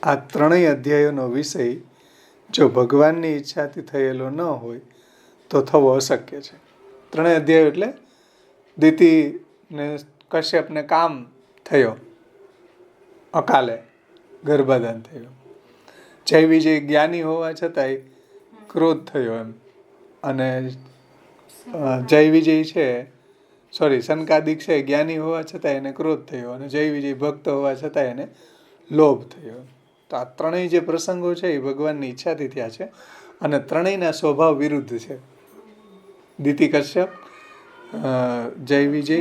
આ ત્રણેય અધ્યાયોનો વિષય જો ભગવાનની ઈચ્છાથી થયેલો ન હોય તો થવો અશક્ય છે. ત્રણેય અધ્યાયો એટલે દિતિ ને કશ્યપને કામ થયો, અકાલે ગર્ભાધાન થયો. જય વિજય જ્ઞાની હોવા છતાંય ક્રોધ થયો એમ. અને જય વિજય છે સનકાદિક છે જ્ઞાની હોવા છતાં એને ક્રોધ થયો અને જય વિજય ભક્ત હોવા છતાં એને લોભ થયો. તો આ ત્રણેય જે પ્રસંગો છે એ ભગવાનની ઈચ્છાથી થયા છે અને ત્રણેયના સ્વભાવ વિરુદ્ધ છે. દિતિ કશ્યપ, જય વિજય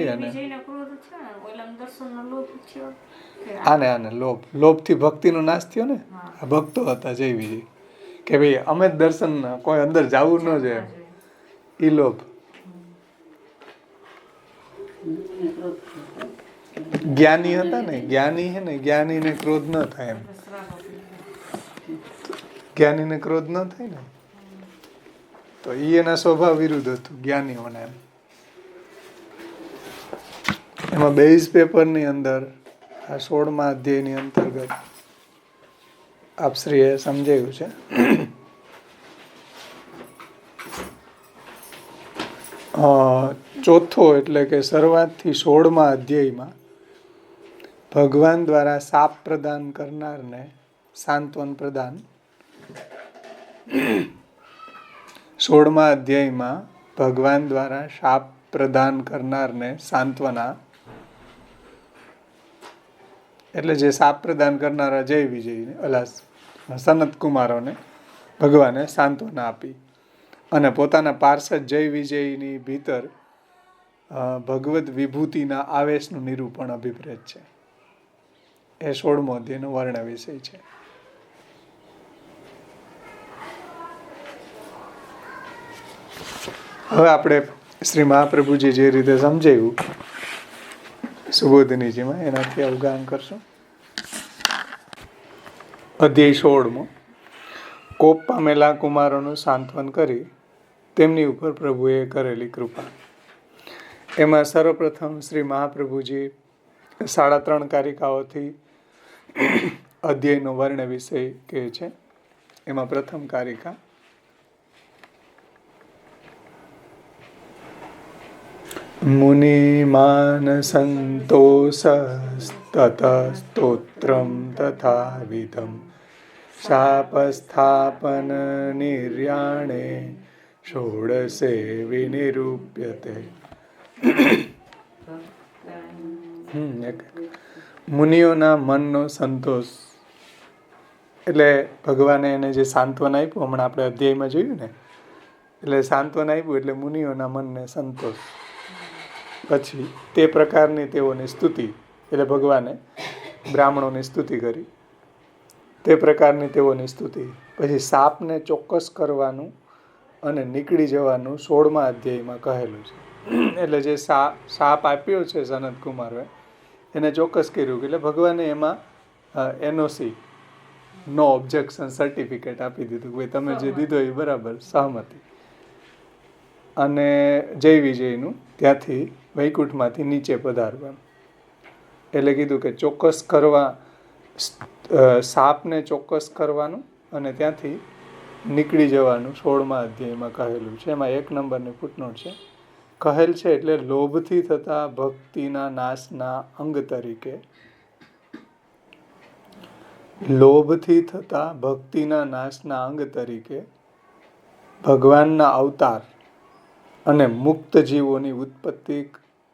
અને આને લોભથી ભક્તિનો નાશ થયો ને. આ ભક્તો હતા જય વિજય કે ભાઈ અમે જ દર્શન કોઈ અંદર જવું ન જોઈએ ઈ લોભ. જ્ઞાની હતા ને, જ્ઞાની હે ને, જ્ઞાનીને ક્રોધ ન થાય એમ. જ્ઞાનીને ક્રોધ ન થાય ને તો એના સ્વભાવ વિરુદ્ધ હતું જ્ઞાનીઓને એમ. એમાં બેઝ પેપરની અંદર આ 16મા અધ્યાયની અંતર્ગત આપશ્રીએ સમજાયું છે. ચોથો એટલે કે શરૂઆતથી 16મા અધ્યાયમાં ભગવાન દ્વારા શાપ પ્રદાન કરનારને સાંત્વન પ્રદાન. 16મા અધ્યાયમાં ભગવાન દ્વારા શાપ પ્રદાન કરનારને સાંત્વના. એટલે જે શાપ પ્રદાન કરનારા જય વિજયને અલા સનત કુમારોને ભગવાને સાંત્વના આપી અને પોતાના પાર્ષદ જય વિજયની ભીતર ભગવદ વિભૂતિના આવેશનું નિરૂપણ અભિપ્રેત છે. એ 16મો અધ્યાયનો વર્ણ વિષય છે. હવે આપણે શ્રી મહાપ્રભુજી જે રીતે સમજાવ્યું સુબોધિનીજીમાં એનાથી અવગાહન કરશું. અધ્યાય 16મો. કોપ પામેલા કુમારોનું સાંત્વન કરી તેમની ઉપર પ્રભુએ કરેલી કૃપા. એમાં સર્વપ્રથમ શ્રી મહાપ્રભુજી 3.5 કારિકાઓથી અધ્યાયનો વર્ણ વિષય કહે છે. એમાં પ્રથમ કારિકા મુનિમાન સંતોષ તત સ્તોત્રમ તથા વિધમ શાપસ્થાપન નિર્યાણે ષોડશે વિનિરૂપ્યતે. મુનિઓના મનનો સંતોષ એટલે ભગવાને એને જે સાંત્વન આપ્યું હમણાં આપણે અધ્યાયમાં જોયું ને. એટલે સાંત્વન આપ્યું એટલે મુનિઓના મનને સંતોષ. પછી તે પ્રકારની તેઓની સ્તુતિ એટલે ભગવાને બ્રાહ્મણોની સ્તુતિ કરી. તે પ્રકારની તેઓની સ્તુતિ. પછી સાપને ચોક્કસ કરવાનું અને નીકળી જવાનું 16મા અધ્યાયમાં કહેલું છે. એટલે જે સાપ આપ્યો છે સનત કુમારોએ એને ચોક્કસ કર્યું એટલે ભગવાને એમાં NOC નો ઓબ્જેક્શન સર્ટિફિકેટ આપી દીધું કે તમે જે દીધો એ બરાબર, સહમતી. અને જય વિજયનું ત્યાંથી વૈકુંઠમાંથી નીચે પધારવાનું એટલે કીધું કે ચોક્કસ કરવા, સાપને ચોક્કસ કરવાનું અને ત્યાંથી નીકળી જવાનું 16મા અધ્યાયમાં કહેલું છે. એમાં 1 નંબરની ફૂટનોટ છે. કહેલ છે એટલે લોભથી થતા ભક્તિના નાશના અંગ તરીકે, લોભથી થતા ભક્તિના નાશના અંગ તરીકે ભગવાનના અવતાર અને મુક્ત જીવોની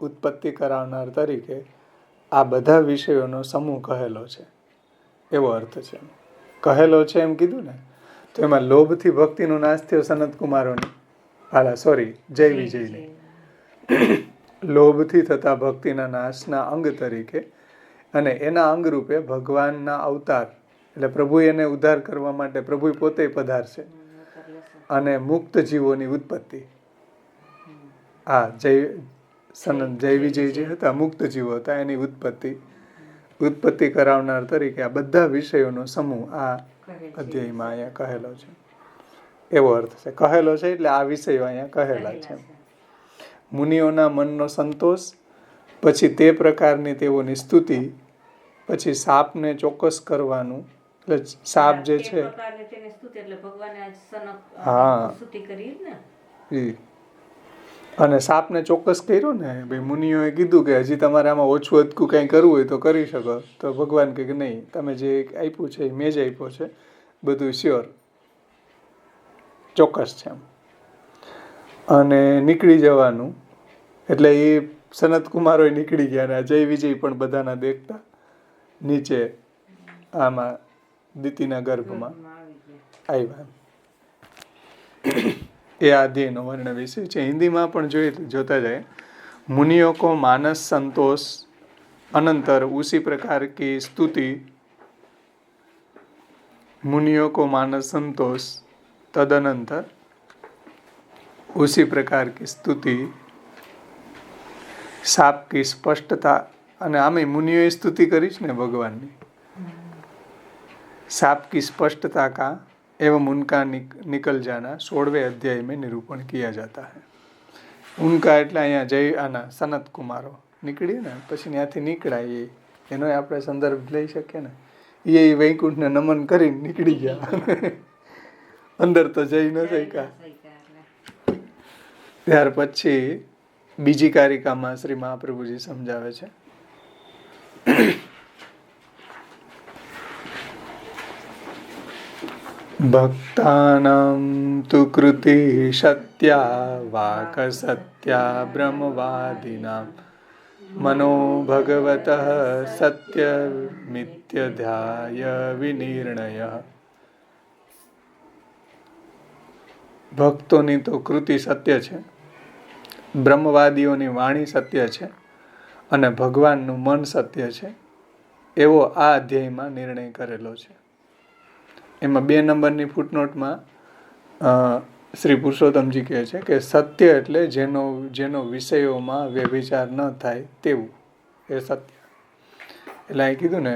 ઉત્પત્તિ કરાવનાર તરીકે આ બધા વિષયોનો સમૂહ કહેલો છે, એવો અર્થ છે. કહેલો છે એમ કીધું ને, તો એમાં લોભથી ભક્તિનો નાશ થયો સનત કુમારોની, જય વિજયની. લોભથી થતા ભક્તિના નાશના અંગ તરીકે અને એના અંગરૂપે ભગવાનના અવતાર એટલે પ્રભુ એને ઉદ્ધાર કરવા માટે પ્રભુ પોતે પધારશે અને મુક્ત જીવોની ઉત્પત્તિ. જય વિજય જે હતા મુક્ત જીવો હતા એની ઉત્પત્તિ કરાવનાર તરીકે આ બધા વિષયોનો સમૂહ આ અધ્યાયમાં અહીંયા કહેલો છે, એવો અર્થ છે. કહેલો છે એટલે આ વિષયો અહીંયા કહેલા છે. મુનિઓના મનનો સંતોષ, પછી તે પ્રકારની તેઓની સ્તુતિ, પછી સાપને ચોક્કસ કરવાનું એટલે સાપ જે છે અને સાપને ચોક્કસ કર્યો ને ભાઈ, મુનિઓએ કીધું કે હજી તમારે આમાં ઓછું અટકું કંઈ કરવું હોય તો કરી શકો. તો ભગવાન કહે કે નહીં, તમે જે આપ્યું છે એ મેં જ આપ્યો છે, બધું શ્યોર ચોક્કસ છે. અને નીકળી જવાનું એટલે એ સનત કુમારો નીકળી ગયા અને જય વિજય પણ બધાના દેખતા નીચે આમાં દિતિના ગર્ભમાં આવ્યા. એ અધ્યાયનો વર્ણ વિષય છે. હિન્દીમાં પણ જોતા જાય. मुनियों को मानस संतोष अनंतर उसी प्रकार की स्तुति, मुनियों को मानस संतोष तदनंतर उसी प्रकार की स्तुति, साप की स्पष्टता. અને આમે મુનિઓએ સ્તુતિ કરી છે ને ભગવાનની. साप की स्पष्टता का एवं उनका निकल जाना 16वें अध्याय में निरूपण किया जाता है. उनका એટલે અહીંયા જય આના સનત કુમારો નીકળી ને પછી ત્યાંથી નીકળાય એનો આપણે સંદર્ભ લઈ શકીએ ને. એ વૈકુંઠને નમન કરીને નીકળી ગયા, અંદર તો જઈ ન શક્યા. ત્યાર પછી બીજી કારિકામાં શ્રી મહાપ્રભુજી સમજાવે છે. ભક્તાનાં તુ કૃતિ સત્યા વાક સત્યા બ્રહ્મવાદિનાં મનો ભગવતઃ સત્ય મિત્ય ધ્યાય વિનિર્ણય. ભક્તોની તો કૃતિ સત્ય છે, બ્રહ્મવાદીઓની વાણી સત્ય છે અને ભગવાનનું મન સત્ય છે, એવો આ અધ્યાયમાં નિર્ણય કરેલો છે. એમાં 2 નંબરની ફૂટનોટમાં શ્રી પુરુષોત્તમજી કહે છે કે સત્ય એટલે જેનો વિષયોમાં વ્યભિચાર ન થાય તેવું એ સત્ય. એટલે અહીં કીધું ને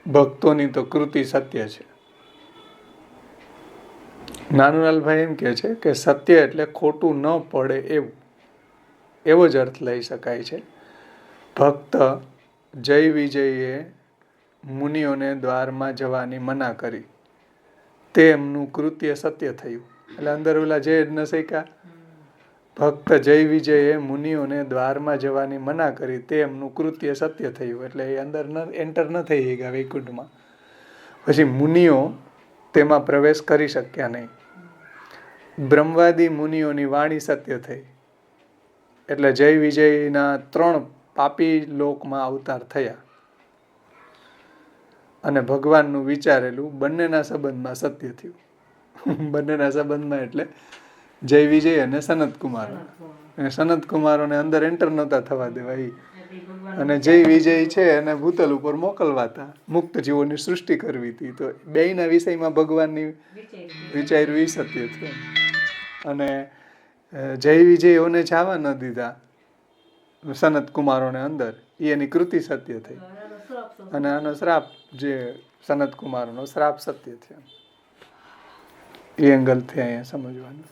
ભક્તોની તો કૃતિ સત્ય છે. નાનુલાલભાઈ એમ કહે છે કે સત્ય એટલે ખોટું ન પડે એવું, એવો જ અર્થ લઈ શકાય છે. ભક્ત જય વિજયે મુનિઓને દ્વારમાં જવાની મના કરી, તે એમનું કૃત્ય સત્ય થયું. એટલે અંદર ઓલા જે ન શક્યા, ભક્ત જય વિજયે મુનિઓને દ્વારમાં જવાની મના કરી, તે એમનું કૃત્ય સત્ય થયું. એટલે એ અંદર એન્ટર ન થઈ ગયા વૈકુંઠમાં. પછી મુનિઓ તેમાં પ્રવેશ કરી શક્યા નહીં. બ્રહ્મવાદી મુનિઓની વાણી સત્ય થઈ. એટલે જય વિજયના 3 પાપી લોકમાં અવતાર થયા અને ભગવાનનું વિચારેલું બંનેના સંબંધમાં સત્ય થયું. બંનેના સંબંધમાં એટલે જય વિજય અને સનત કુમારો. સનત કુમારોને અંદર એન્ટર નહોતા થવા દેવા. અને જય વિજય છે એને ભૂતલ ઉપર મોકલવાતા, મુક્ત જીવોની સૃષ્ટિ કરવી હતી. તો બેયના વિષયમાં ભગવાનની વિચાર્યું એ સત્ય થયું. અને જય વિજયોને જવા ન દીધા સનત કુમારોને અંદર, એની કૃતિ સત્ય થઈ. અને આનો શ્રાપ, જે સનત કુમારોનો શ્રાપ સત્ય થયો. એ એંગલથી અહીંયા સમજવાનું.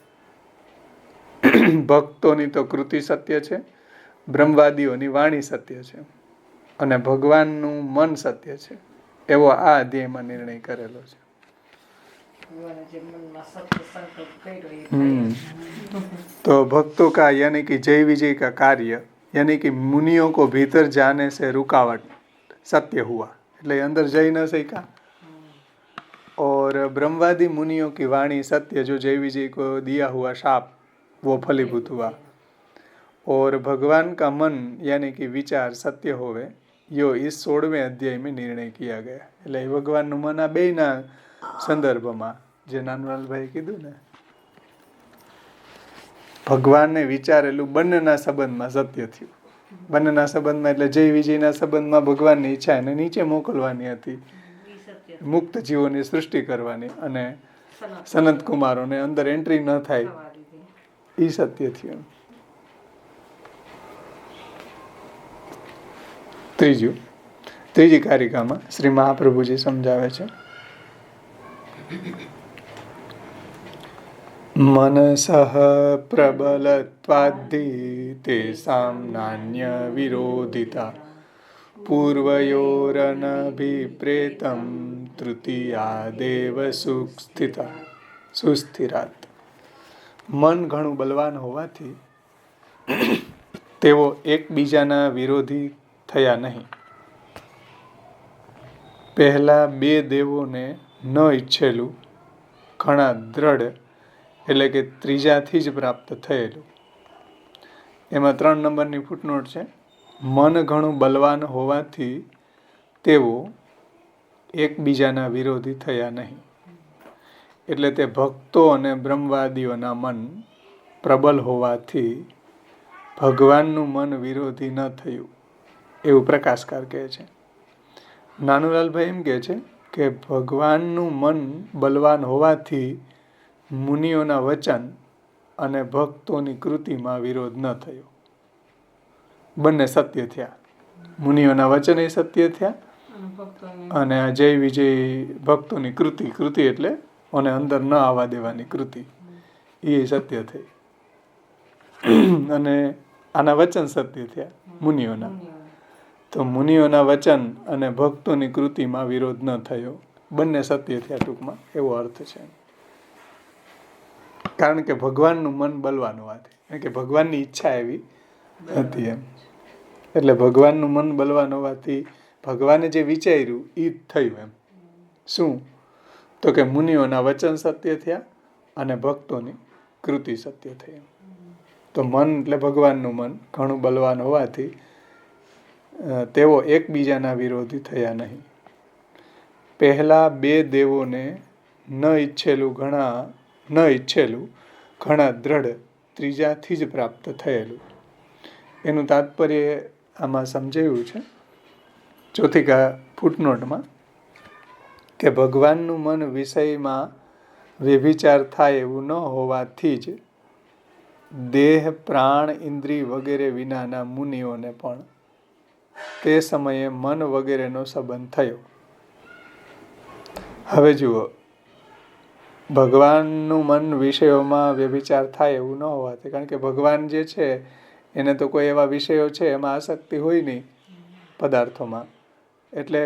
ભક્તોની તો કૃતિ સત્ય છે, બ્રહ્મવાદીઓની વાણી સત્ય છે, અને ભગવાનનું મન સત્ય છે, એવો આ અધ્યાયમાં નિર્ણય કરેલો છે. तो भक्तों का यानी कि जय विजय का कार्य यानी कि मुनियों को भीतर जाने से रुकावट सत्य हुआ, એટલે अंदर जय न सका. और ब्रह्मवादी मुनियों की वाणी सत्य, जो जय विजय को दिया हुआ शाप वो फलीभूत हुआ. और भगवान का मन यानी कि विचार सत्य होवे, यो इस 16वें अध्याय में निर्णय किया गया. એટલે ભગવાનનું મન આ બેયના સંદર્ભમાં, જે નાનલાલભાઈ કીધું ને, ભગવાનને વિચારેલું બંનેના સંબંધમાં સત્ય થયું. બંનેના સંબંધમાં એટલે જય વિજયના સંબંધમાં ભગવાનની ઈચ્છા એને નીચે મોકલવાની હતી, મુક્ત જીવોની સૃષ્ટિ કરવાની, અને સનત કુમારોને અંદર એન્ટ્રી ન થાય એ સત્ય થયું. ત્રીજી કારિકામાં શ્રી મહાપ્રભુજી સમજાવે છે, મનસઃ પ્રબલત્વાદ્ધિ તેષાં નાન્ય વિરોધિતા પૂર્વયોરનભિપ્રેતં તૃતીયાદેવ સુસ્થિરાત. મન ઘણું બલવાન હોવાથી તેઓ એકબીજાના વિરોધી થયા નહીં. પહેલા બે દેવોને ન ઈચ્છેલું ઘણા દ્રઢ, એટલે કે ત્રીજાથી જ પ્રાપ્ત થયેલું. એમાં 3 નંબરની ફૂટનોટ છે. મન ઘણું બલવાન હોવાથી તેઓ એકબીજાના વિરોધી થયા નહીં. એટલે તે ભક્તો અને બ્રહ્મવાદીઓના મન પ્રબલ હોવાથી ભગવાનનું મન વિરોધી ન થયું, એવું પ્રકાશકાર કહે છે. નાનુલાલભાઈ એમ કહે છે કે ભગવાનનું મન બલવાન હોવાથી મુનિઓના વચન અને ભક્તોની કૃતિમાં વિરોધ ન થયો. બંને સત્ય થયા. મુનિઓના વચન એ સત્ય થયા, અને આ જય વિજય ભક્તોની કૃતિ એટલે અને અંદર ન આવવા દેવાની કૃતિ, એ સત્ય થઈ. અને આના વચન સત્ય થયા મુનિઓના. તો મુનિઓના વચન અને ભક્તોની કૃતિમાં વિરોધ ન થયો, બંને સત્ય થયા ટૂંકમાં, એવો અર્થ છે. કારણ કે ભગવાનનું મન બલવાન હોવાથી, કે ભગવાનની ઈચ્છા એવી હતી એમ. એટલે ભગવાનનું મન બલવાન હોવાથી ભગવાને જે વિચાર્યું એ જ થયું એમ. શું? તો કે મુનિઓના વચન સત્ય થયા અને ભક્તોની કૃતિ સત્ય થઈ એમ. તો મન એટલે ભગવાનનું મન ઘણું બલવાન હોવાથી તેઓ એકબીજાના વિરોધી થયા નહીં. પહેલા બે દેવોને ન ઈચ્છેલું ઘણા દ્રઢ, ત્રીજાથી જ પ્રાપ્ત થયેલું. એનું તાત્પર્ય આમાં સમજાવ્યું છે 4th ફૂટનોટમાં, કે ભગવાનનું મન વિષયમાં વ્યભિચાર થાય એવું ન હોવાથી જ દેહ, પ્રાણ, ઇન્દ્રિય વગેરે વિનાના મુનિઓને પણ તે સમયે મન વગેરેનો સંબંધ થયો. હવે જુઓ, ભગવાનનું મન વિષયોમાં વ્યભિચાર થાય એવું ન હોવાથી, કારણ કે ભગવાન જે છે એને તો કોઈ એવા વિષયો છે એમાં આસક્તિ હોય નહીં પદાર્થોમાં. એટલે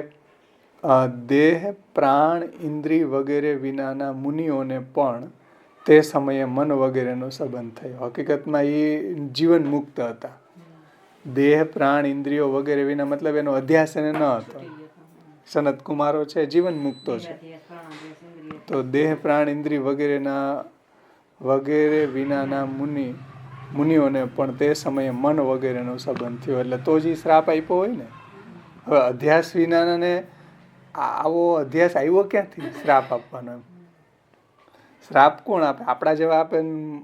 દેહ, પ્રાણ, ઇન્દ્રિય વગેરે વિનાના મુનિઓને પણ તે સમયે મન વગેરેનો સંબંધ થયો. હકીકતમાં એ જીવન મુક્ત હતા. દેહ, પ્રાણ, ઇન્દ્રિયો વગેરે વિના, મતલબ એનો અધ્યાસ એને ન હતો. સનત કુમારો છે જીવન મુક્તો છે. તો દેહ, પ્રાણ, ઇન્દ્રિય વગેરે વિનાના મુનિઓને પણ તે સમયે મન વગેરેનો સંબંધ થયો. એટલે તો જ શ્રાપ આપ્યો હોય ને. હવે અધ્યાસ વિનાને આવો અધ્યાસ આવ્યો ક્યાંથી શ્રાપ આપવાનો? એમ શ્રાપ કોણ આપે? આપણા જેવા આપે,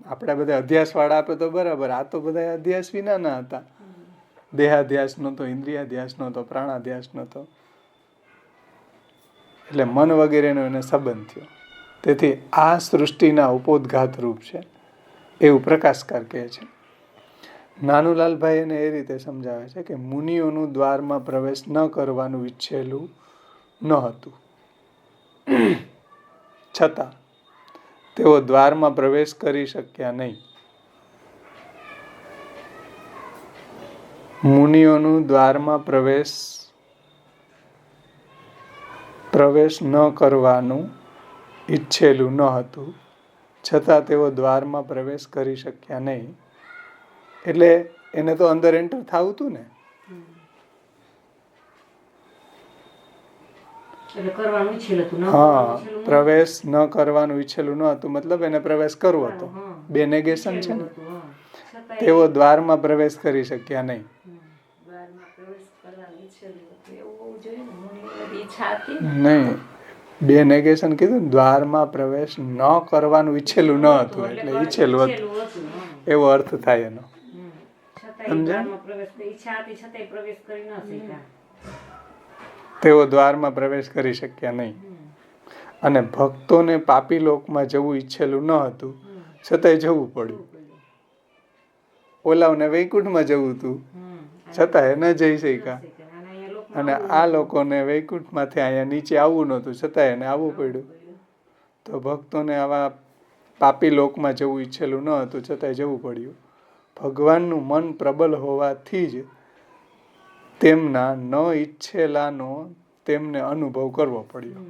આપણા બધા અધ્યાસ વાળા આપે તો બરાબર. આ તો બધા અધ્યાસ વિનાના હતા. દેહાધ્યાસ નહોતો, ઇન્દ્રિયાધ્યાસ નહોતો, પ્રાણાધ્યાસ નહોતો. એટલે મન વગેરેનો એને સંબંધ થયો. તેથી આ સૃષ્ટિના ઉપોદ્ઘાત રૂપ છે એવું પ્રકાશકાર કહે છે. નાનુલાલભાઈ એને એ રીતે સમજાવે છે કે મુનિઓનું દ્વારમાં પ્રવેશ ન કરવાનું ઈચ્છેલું ન હતું, છતાં તેઓ દ્વારમાં પ્રવેશ કરી શક્યા નહીં. મુનિઓનું દ્વારમાં પ્રવેશ ન કરવાનું ઈચ્છેલું ન હતું, છતાં તેઓ દ્વારમાં પ્રવેશ કરી શક્યા નહીં. એટલે એને તો અંદર એન્ટર થવું હતું ને, હા, પ્રવેશ ન કરવાનું ઈચ્છેલું ન હતું, મતલબ એને પ્રવેશ કરવો હતો. બે નેગેશન છે ને. તેઓ દ્વારમાં પ્રવેશ કરી શક્યા નહીં. નહીં, બે નેગેશન કીધું ને, દ્વારમાં પ્રવેશ ન કરવાનું ઈચ્છેલું ન હતું એટલે ઈચ્છેલું હતું એવો અર્થ થાય એનો. તેઓ દ્વારમાં પ્રવેશ કરી શક્યા નહીં. અને ભક્તોને પાપી લોકમાં જવું ઈચ્છેલું ન હતું, છતાંય જવું પડ્યું. ઓલાઓને વૈકુંઠમાં જવું હતું, છતાંય ન જઈ શક્યા. અને આ લોકોને વૈકુંઠમાંથી અહીંયા નીચે આવવું નહોતું, છતાંય એને આવવું પડ્યું. તો ભક્તોને આવા પાપી લોકમાં જવું ઈચ્છેલું ન હતું, છતાંય જવું પડ્યું. ભગવાનનું મન પ્રબલ હોવાથી જ તેમના ન ઈચ્છેલાનો તેમને અનુભવ કરવો પડ્યો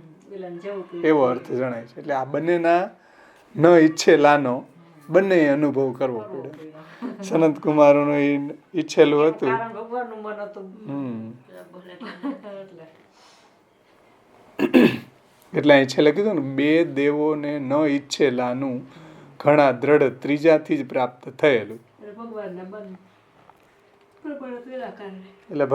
એવો અર્થ જણાય છે. એટલે આ બંનેના ન ઈચ્છેલાનો બંને અનુભવ કરવો પડ્યો. સનત કુમારોનું ઈચ્છેલું હતું, એટલે અહીં છેલ્લે કીધું ને, બે દેવોને ન ઈચ્છેલાનું ઘણા દ્રઢ ત્રીજાથી જ પ્રાપ્ત થયેલું. એટલે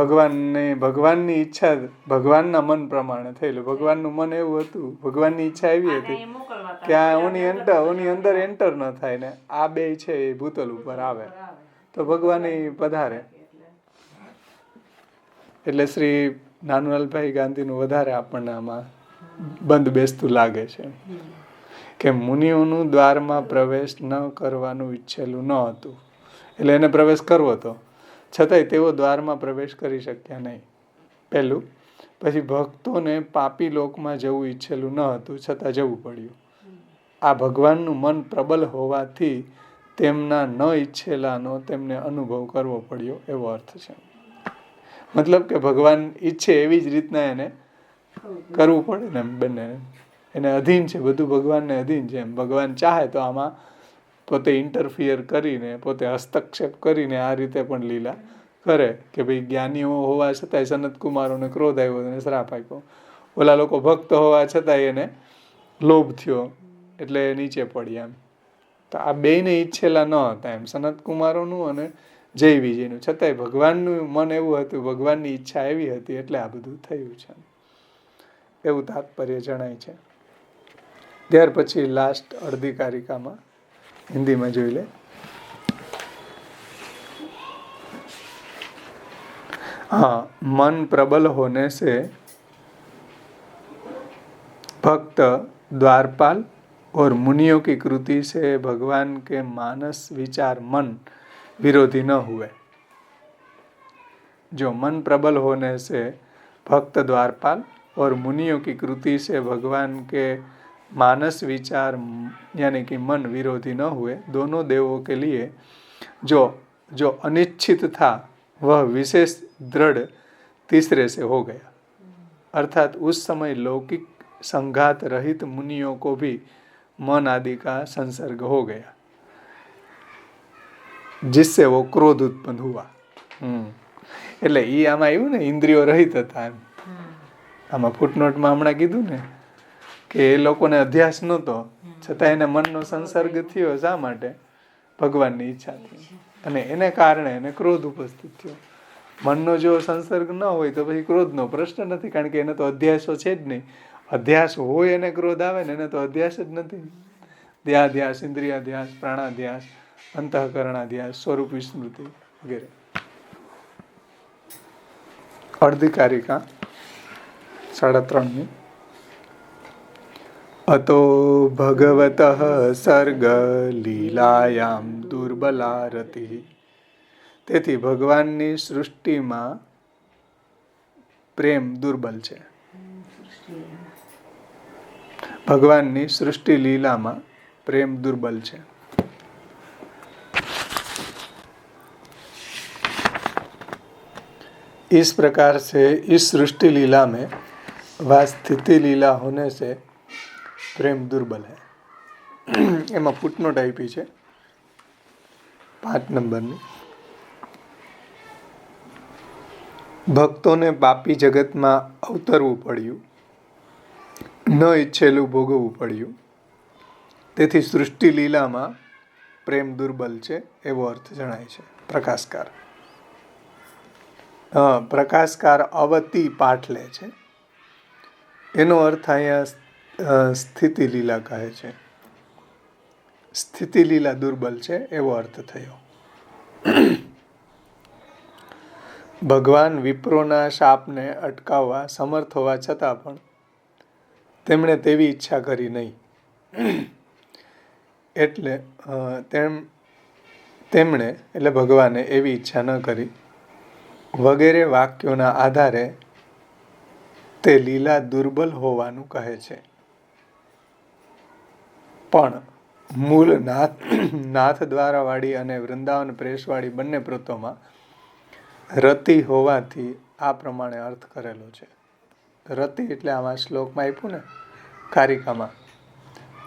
ભગવાનની ઈચ્છા ભગવાનના મન પ્રમાણે થયેલું. ભગવાનનું મન એવું હતું, ભગવાનની ઈચ્છા એવી હતી કે આ ઓની અંદર એન્ટર ન થાય ને આ બે છે એ ભૂતલ ઉપર આવે તો ભગવાન પધારે. એટલે શ્રી નાનુલાલભાઈ ગાંધીનું વધારે આપણને આમાં બંધ બેસતું લાગે છે કે મુનિઓનું દ્વારમાં પ્રવેશ ન કરવાનું ઈચ્છેલું ન હતું. એટલે એને પ્રવેશ કરવો હતો, છતાંય તેઓ દ્વારમાં પ્રવેશ કરી શક્યા નહીં. પહેલું. પછી ભક્તોને પાપી લોકમાં જવું ઈચ્છેલું ન હતું, છતાં જવું પડ્યું. આ ભગવાનનું મન પ્રબલ હોવાથી તેમના ન ઈચ્છેલાનો તેમને અનુભવ કરવો પડ્યો એવો અર્થ છે. મતલબ કે ભગવાન ઈચ્છે એવી જ રીતના એને કરવું પડે ને. બંને એને અધીન છે, બધું ભગવાનને અધીન છે. એમ ભગવાન ચાહે તો આમાં પોતે ઇન્ટરફિયર કરીને, પોતે હસ્તક્ષેપ કરીને આ રીતે પણ લીલા કરે કે ભાઈ જ્ઞાનીઓ હોવા છતાંય સનત કુમારોને ક્રોધ આવ્યો અને શ્રાપ આપ્યો. ઓલા લોકો ભક્ત હોવા છતાંય એને લોભ થયો એટલે નીચે પડ્યા. એમ તો આ બેયને ઈચ્છેલા ન હતા, એમ સનત કુમારોનું અને જય વિજયનું. છતાંય ભગવાનનું મન એવું હતું, ભગવાનની ઈચ્છા એવી હતી એટલે આ બધું થયું છે એવું તાત્પર્ય જણાય છે. ત્યાર પછી લાસ્ટ અડધી કારિકામાં हिंदी જોઈ લે. हाँ, मन प्रबल होने से भक्त द्वारपाल और मुनियों की कृति से भगवान के मानस विचार मन विरोधी न हुए. जो मन प्रबल होने से भक्त द्वारपाल और मुनियों की कृति से भगवान के मानस विचार यानी कि मन विरोधी न हुए, दोनों देवों के लिए जो अनिश्चित था वह विशेष दृढ़ तीसरे से हो गया. अर्थात उस समय लौकिक संघात रहित मुनियों को भी मन आदि का संसर्ग हो गया, जिससे वो क्रोध उत्पन्न हुआ. એટલે ઈ આમાં આવ્યું ને, ઇન્દ્રિયો રહિત હતા એમ. આમાં ફૂટનોટમાં હમણાં કીધું ને કે એ લોકોને અધ્યાસ નહોતો, છતાં એને મનનો સંસર્ગ થયો. શા માટે? ભગવાનની ઈચ્છાથી. અને એને કારણે એને ક્રોધ ઉપસ્થિત થયો. મનનો જો સંસર્ગ ન હોય તો પછી ક્રોધનો પ્રશ્ન નથી, કારણ કે એને તો અધ્યાસો છે જ નહીં. અધ્યાસ હોય એને ક્રોધ આવે ને, એને તો અધ્યાસ જ નથી. દેહાધ્યાસ, ઇન્દ્રિયાધ્યાસ, પ્રાણાધ્યાસ, અંતઃકરણાધ્યાસ, સ્વરૂપ વિસ્મૃતિ વગેરે. અર્ધી કારિકા 3.5ની. અતો ભગવતઃ સર્ગ લીલાયામ દુર્બલા રતિ. તેથી ભગવાનની સૃષ્ટિમાં પ્રેમ દુર્બલ છે. ભગવાનની સૃષ્ટિ લીલામાં प्रेम दुर्बल है. इस प्रकार से इस सृष्टि लीला में वह स्थिति लीला होने से प्रेम दुर्बल है. એમાં ફૂટનોટ આપી છે 5 નંબરની. ભક્તોને પાપી જગતમાં અવતરવું પડ્યું, ન ઈચ્છેલું ભોગવવું પડ્યું, તેથી સૃષ્ટિ લીલામાં પ્રેમ દુર્બલ છે એવો અર્થ જણાય છે. પ્રકાશકાર પ્રકાશકાર અવતી પાઠ લે છે. એનો અર્થ અહીંયા સ્થિતિ લીલા કહે છે. સ્થિતિ લીલા દુર્બલ છે એવો અર્થ થયો. ભગવાન વિપ્રોના શાપને અટકાવવા સમર્થ હોવા છતાં પણ તેમણે તેવી ઈચ્છા કરી નહીં. એટલે તેમણે એટલે ભગવાને એવી ઈચ્છા ન કરી વગેરે વાક્યોના આધારે તે લીલા દુર્બલ હોવાનું કહે છે. પણ મૂળ નાથ દ્વારાવાળી અને વૃંદાવન પ્રેસવાળી બંને પ્રતોમાં રતિ હોવાથી આ પ્રમાણે અર્થ કરેલો છે. રતિ એટલે આમાં શ્લોકમાં આપ્યું ને કારિકામાં,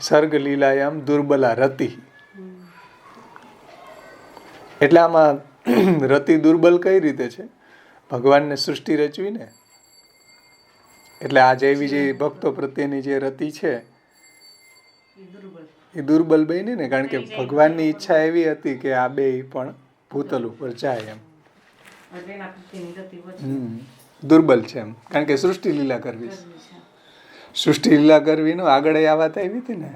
સર્ગ લીલાયામ દુર્બલા રતિ. એટલે આમાં રતિ દુર્બલ કઈ રીતે છે? ભગવાનને સૃષ્ટિ રચવી ને, એટલે આ જે વિજય ભક્તો પ્રત્યેની જે રતિ છે એ દુર્બલ બની ને, કારણ કે ભગવાનની ઈચ્છા એવી હતી કે આ બે પણ ભૂતલ ઉપર જાય એમ. દુર્બલ છે એમ, કારણ કે સૃષ્ટિ લીલા કરવી. સૃષ્ટિ લીલા કરવી નો આગળ આ વાત આવી હતી ને.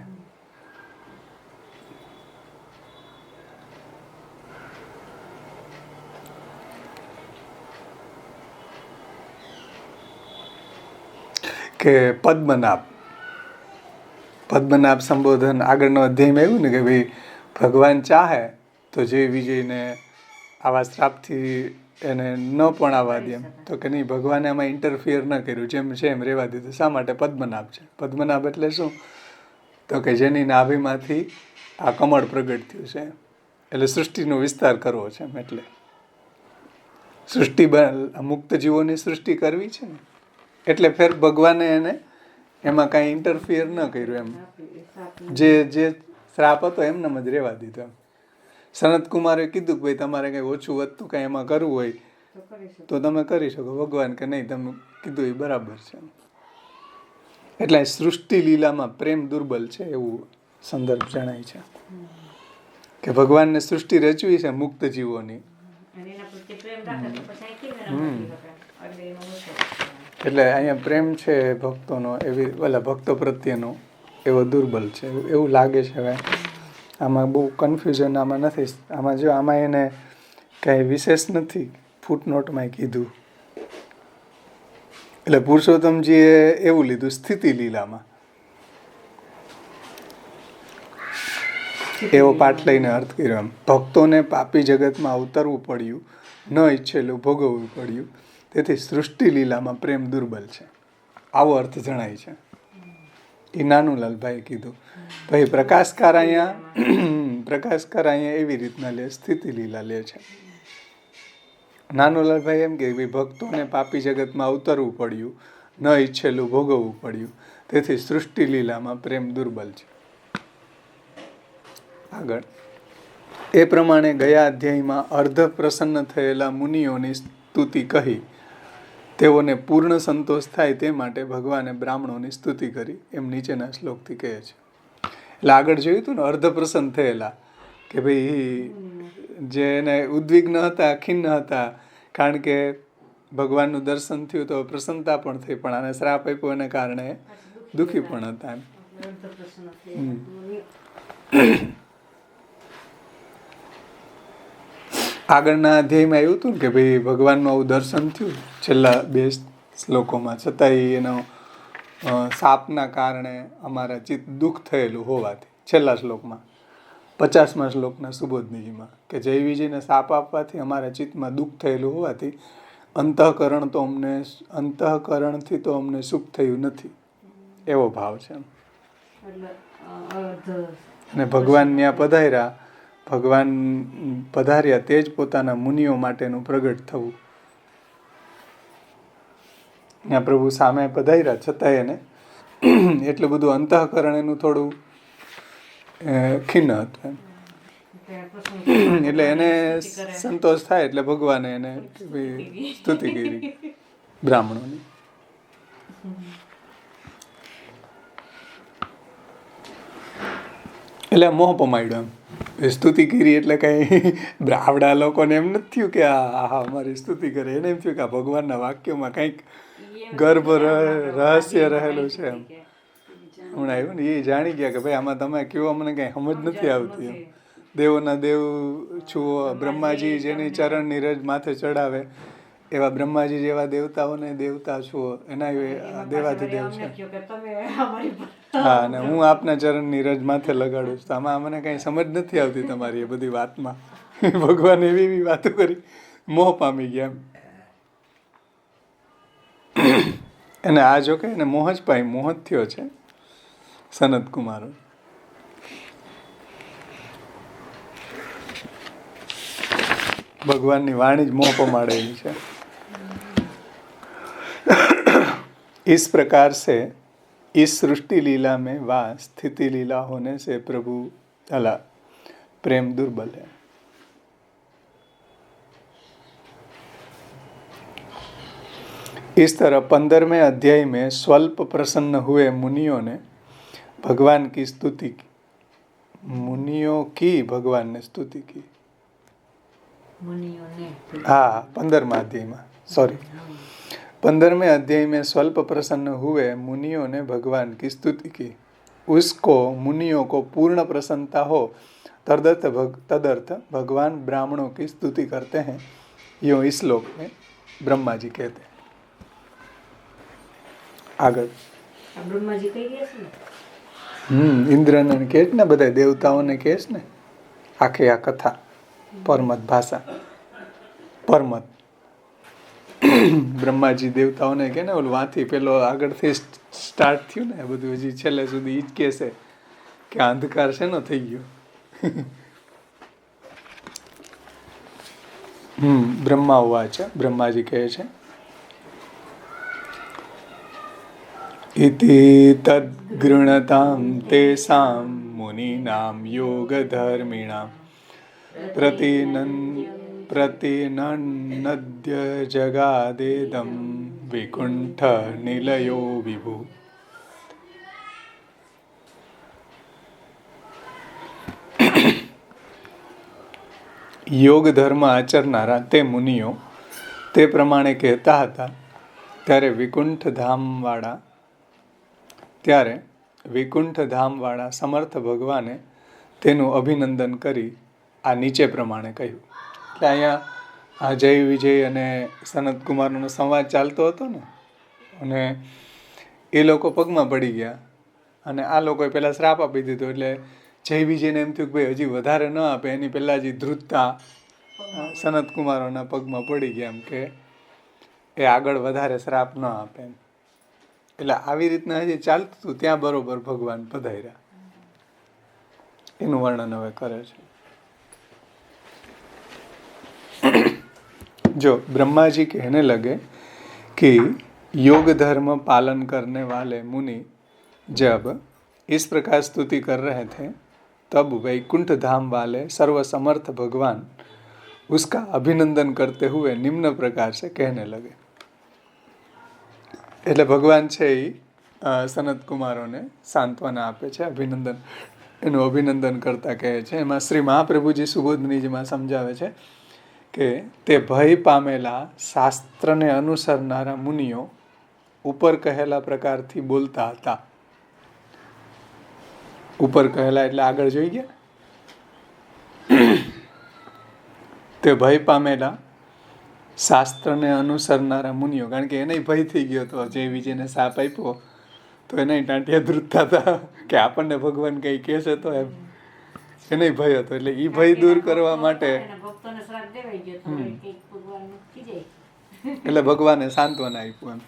કે પદ્મનાભ સંબોધન આગળનો અધ્યાયમાં એવું ને કે ભાઈ ભગવાન ચાહે તો જે વિજયને આવા શ્રાપથી એને ન પણ આવવા દે એમ, તો કે નહીં, ભગવાને આમાં ઇન્ટરફિયર ન કર્યું, જેમ છે એમ રહેવા દીધું. શા માટે? પદ્મનાભ છે. પદ્મનાભ એટલે શું? તો કે જેની નાભીમાંથી આ કમળ પ્રગટ થયું છે, એટલે સૃષ્ટિનો વિસ્તાર કરવો છે એમ. એટલે સૃષ્ટિ મુક્ત જીવોની સૃષ્ટિ કરવી છે ને, એટલે ફેર ભગવાને એને એમાં કાંઈ ઇન્ટરફિયર ન કર્યું એમ. જે શ્રાપ હતો એમનામ જ રહેવા દીધો એમ. સનત કુમારે કીધું કે ભાઈ તમારે કંઈ ઓછું વધતું કાંઈ એમાં કરવું હોય તો તમે કરી શકો. ભગવાન કે નહીં, તમે કીધું એ બરાબર છે. એટલે સૃષ્ટિ લીલામાં પ્રેમ દુર્બલ છે એવું સંદર્ભ જણાય છે કે ભગવાનને સૃષ્ટિ રચવી છે મુક્ત જીવોની, એટલે અહીંયા પ્રેમ છે ભક્તોનો, એવી ભક્તો પ્રત્યેનો એવો દુર્બલ છે એવું લાગે છે. હવે આમાં બહુ કન્ફ્યુઝન આમાં નથી. આમાં જો આમાં એને કાંઈ વિશેષ નથી ફૂટનોટમાં કીધું. એટલે પુરુષોત્તમજીએ એવું લીધું સ્થિતિ લીલામાં, એવો પાઠ લઈને અર્થ કર્યો એમ. ભક્તોને પાપી જગતમાં અવતરવું પડ્યું, ન ઈચ્છેલું ભોગવવું પડ્યું, તેથી સૃષ્ટિ લીલામાં પ્રેમ દુર્બલ છે, આવો અર્થ જણાય છે. એ નાનુલાલભાઈ કીધું. ભાઈ પ્રકાશકાર અહીંયા એવી રીતના લે, સ્થિતિ લીલા લે છે. નાનુલાલભાઈ એમ કે ભક્તોને પાપી જગતમાં અવતરવું પડ્યું, ન ઈચ્છેલું ભોગવવું પડ્યું, તેથી સૃષ્ટિ લીલામાં પ્રેમ દુર્બલ છે. આગળ એ પ્રમાણે ગયા અધ્યાયમાં અર્ધ પ્રસન્ન થયેલા મુનિઓની સ્તુતિ કહી તેઓને પૂર્ણ સંતોષ થાય તે માટે ભગવાને બ્રાહ્મણોની સ્તુતિ કરી, એમ નીચેના શ્લોકથી કહે છે. એટલે આગળ જોયું હતું ને, અર્ધ પ્રસન્ન થયેલા કે ભાઈ જે એને ઉદ્વિગ્ન હતા, ખિન્ન હતા, કારણ કે ભગવાનનું દર્શન થયું તો પ્રસન્નતા પણ થઈ, પણ આને શ્રાપ આપ્યો એને કારણે દુઃખી પણ હતા. આગળના અધ્યાયમાં એવું હતું ને કે ભાઈ ભગવાનનું આવું દર્શન થયું છેલ્લા 2 શ્લોકોમાં, છતાંય એનો શાપના કારણે અમારા ચિત્ત દુઃખ થયેલું હોવાથી, છેલ્લા શ્લોકમાં 50મા શ્લોકના સુબોધનીજીમાં, કે જય વિજયને શાપ આપવાથી અમારા ચિત્તમાં દુઃખ થયેલું હોવાથી અંતઃકરણથી તો અમને સુખ થયું નથી, એવો ભાવ છે. અને ભગવાન ત્યાં પધાર્યા, ભગવાન પધાર્યા તે જ પોતાના મુનિઓ માટેનું પ્રગટ થવું. ત્યાં પ્રભુ સામે પધાર્યા છતાંય એને એટલું બધું અંતઃકરણ એનું થોડું ખિન્ન હતું. એટલે એને સંતોષ થાય એટલે ભગવાને એને સ્તુતિ કરી બ્રાહ્મણોની. એટલે મોહ પમાડ્યો એમ, સ્તુતિ કરી એટલે કઈ આવડા લોકોને એમ નથી થયું કે આ અમારી સ્તુતિ કરે, એને એમ થયું કે આ ભગવાનના વાક્યોમાં કંઈક ગર્ભ રહસ્ય રહેલું છે એમ. હમણાં આવ્યું ને એ જાણી ગયા કે ભાઈ આમાં તમે કયો અમને કઈ સમજ નથી આવતી એમ. દેવોના દેવ છો, બ્રહ્માજી જેની ચરણની રજ માથે ચડાવે એવા બ્રહ્માજી જેવા દેવતાઓને દેવતા છો, એના દેવાધિદેવ છે. હા, અને હું આપના ચરણની રજ માથે લગાડું છું. આમાં મને કઈ સમજ નથી આવતી તમારી એ બધી વાતમાં. ભગવાન એવી એવી વાતો કરી, મોહ પામી ગયા એમ. અને આ જો કે એને મોહ જ પાઈ, મોહ જ થયો છે સનત કુમારો. ભગવાનની વાણી જ મોહ પમાડેલી છે. इस प्रकार से इस सृष्टि लीला में वा स्थिति लीला होने से प्रभु अला प्रेम दुर्बल है. इस तरह 15वें अध्याय में स्वल्प प्रसन्न हुए मुनियों ने भगवान की स्तुति की. मुनियों की भगवान ने स्तुति की. हाँ, 15वें अध्याय में, सॉरी, 15वें अध्याय में स्वल्प प्रसन्न हुए मुनियों ने भगवान की स्तुति की. उसको मुनियों को पूर्ण प्रसन्नता हो तदर्थ भगवान ब्राह्मणों की स्तुति करते हैं. यूँ इस श्लोक में ब्रह्मा जी कहते हैं. આગળ બ્રહ્માજી કઈ ગયા છે ને, ઇન્દ્રને કહે ને, બધા દેવતાઓને કહે ને આખી આ કથા, પરમત ભાષા, પરમત. બ્રહ્માજી દેવતાઓને કે ને ઓલું વાથી પેલો આગળથી સ્ટાર્ટ થયું ને બધું, હજી છેલ્લે સુધી ઈ જ કહેશે કે અંધકાર શેનો થઈ ગયો. બ્રહ્મા ઉવાચ, બ્રહ્માજી કહે છે, इति तद्गृणतां तेषां मुनीनां योगधर्मिणां प्रतिनन्नद्य जगादेदं विकुण्ठनिलयो विभु. યોગ ધર્મ આચરનારા તે મુનિઓ તે પ્રમાણે કહેતા હતા. ત્યારે વિકુંઠ ધામવાળા સમર્થ ભગવાને તેનું અભિનંદન કરી આ નીચે પ્રમાણે કહ્યું. એટલે અહીંયા આ જય વિજય અને સનત કુમારનો સંવાદ ચાલતો હતો ને, અને એ લોકો પગમાં પડી ગયા અને આ લોકોએ પહેલાં શ્રાપ આપી દીધો. એટલે જય વિજયને એમ થયું કે ભાઈ હજી વધારે ન આપે, એની પહેલાં જ ધ્રુજતા સનત કુમારોના પગમાં પડી ગયા એમ કે એ આગળ વધારે શ્રાપ ન આપે એમ. એટલે આવી રીતના હજી ચાલતું હતું ત્યાં બરોબર ભગવાન પધાર્યા. એનું વર્ણન હવે કરે છે. जो ब्रह्मा जी कहने लगे कि योग धर्म पालन करने वाले मुनि जब इस प्रकार स्तुति कर रहे थे तब वैकुंठ धाम वाले सर्वसमर्थ भगवान उसका अभिनंदन करते हुए निम्न प्रकार से कहने लगे. એટલે ભગવાન છે એ સનત કુમારોને સાંત્વના આપે છે, એનું અભિનંદન કરતા કહે છે. એમાં શ્રી મહાપ્રભુજી સુબોધનીજીમાં સમજાવે છે કે તે ભય પામેલા શાસ્ત્રને અનુસરનારા મુનિઓ ઉપર કહેલા પ્રકારથી બોલતા હતા. ઉપર કહેલા એટલે આગળ જોઈ ગયા. તે ભય પામેલા શાસ્ત્રને અનુસરનારા મુનિઓ, કારણ કે એને ભય થઈ ગયો હતો, જે વિજયને સાપ આપ્યો તો એને ટાંટિયા ધ્રુજતા હતા કે આપણને ભગવાન કંઈ કહેશે તો એમ, એને ભય હતો. એટલે એ ભય દૂર કરવા માટે એટલે ભગવાને સાંત્વના આપ્યું એમ.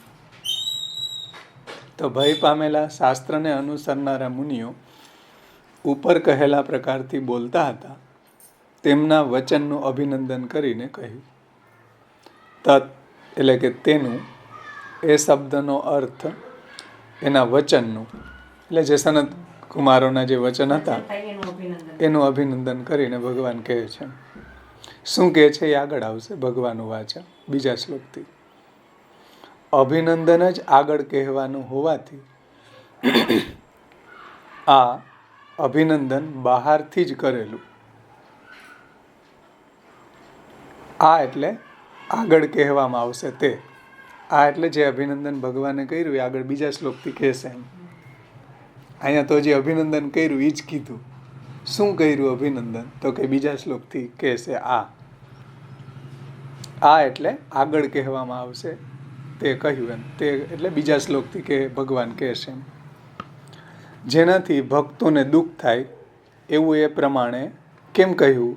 તો ભય પામેલા શાસ્ત્રને અનુસરનારા મુનિઓ ઉપર કહેલા પ્રકારથી બોલતા હતા. તેમના વચનનું અભિનંદન કરીને કહ્યું. તત એટલે કે તેનું, એ શબ્દનો અર્થ એના વચનનું, એટલે જે સનત કુમારોના જે વચન હતા એનું અભિનંદન કરીને ભગવાન કહે છે. શું કહે છે એ આગળ આવશે. ભગવાનનું વાચન બીજા શ્લોકથી. અભિનંદન જ આગળ કહેવાનું હોવાથી આ અભિનંદન બહારથી જ કરેલું. આ એટલે આગળ કહેવામાં આવશે તે. આ એટલે જે અભિનંદન ભગવાને કર્યું એ આગળ બીજા શ્લોકથી કહેશે એમ. અહીંયા તો જે અભિનંદન કર્યું એ જ કીધું. શું કર્યું અભિનંદન? તો કે બીજા શ્લોકથી કહેશે આ. આ એટલે આગળ કહેવામાં આવશે તે કહ્યું એમ. તે એટલે બીજા શ્લોકથી કે ભગવાન કહેશે એમ. જેનાથી ભક્તોને દુઃખ થાય એવું એ પ્રમાણે કેમ કહ્યું?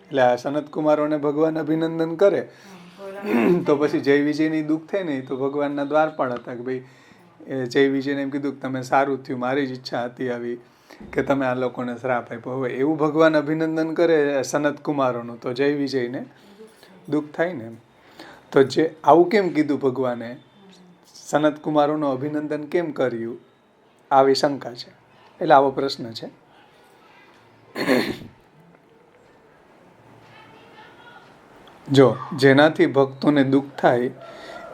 એટલે આ સનત કુમારોને ભગવાન અભિનંદન કરે તો પછી જય વિજયની દુઃખ થાય ને, તો ભગવાનના દ્વારપાળ હતા કે ભાઈ જય વિજયને એમ કીધું કે તમે સારું થયું, મારી જ ઈચ્છા હતી આવી કે તમે આ લોકોને શ્રાપ આપ્યો. હવે એવું ભગવાન અભિનંદન કરે સનત કુમારોનું તો જય વિજયને દુઃખ થાય ને એમ. તો જે આવું કેમ કીધું ભગવાને, સનત કુમારોનું અભિનંદન કેમ કર્યું, આવી શંકા છે. એટલે આવો પ્રશ્ન છે. જો જેનાથી ભક્તોને દુઃખ થાય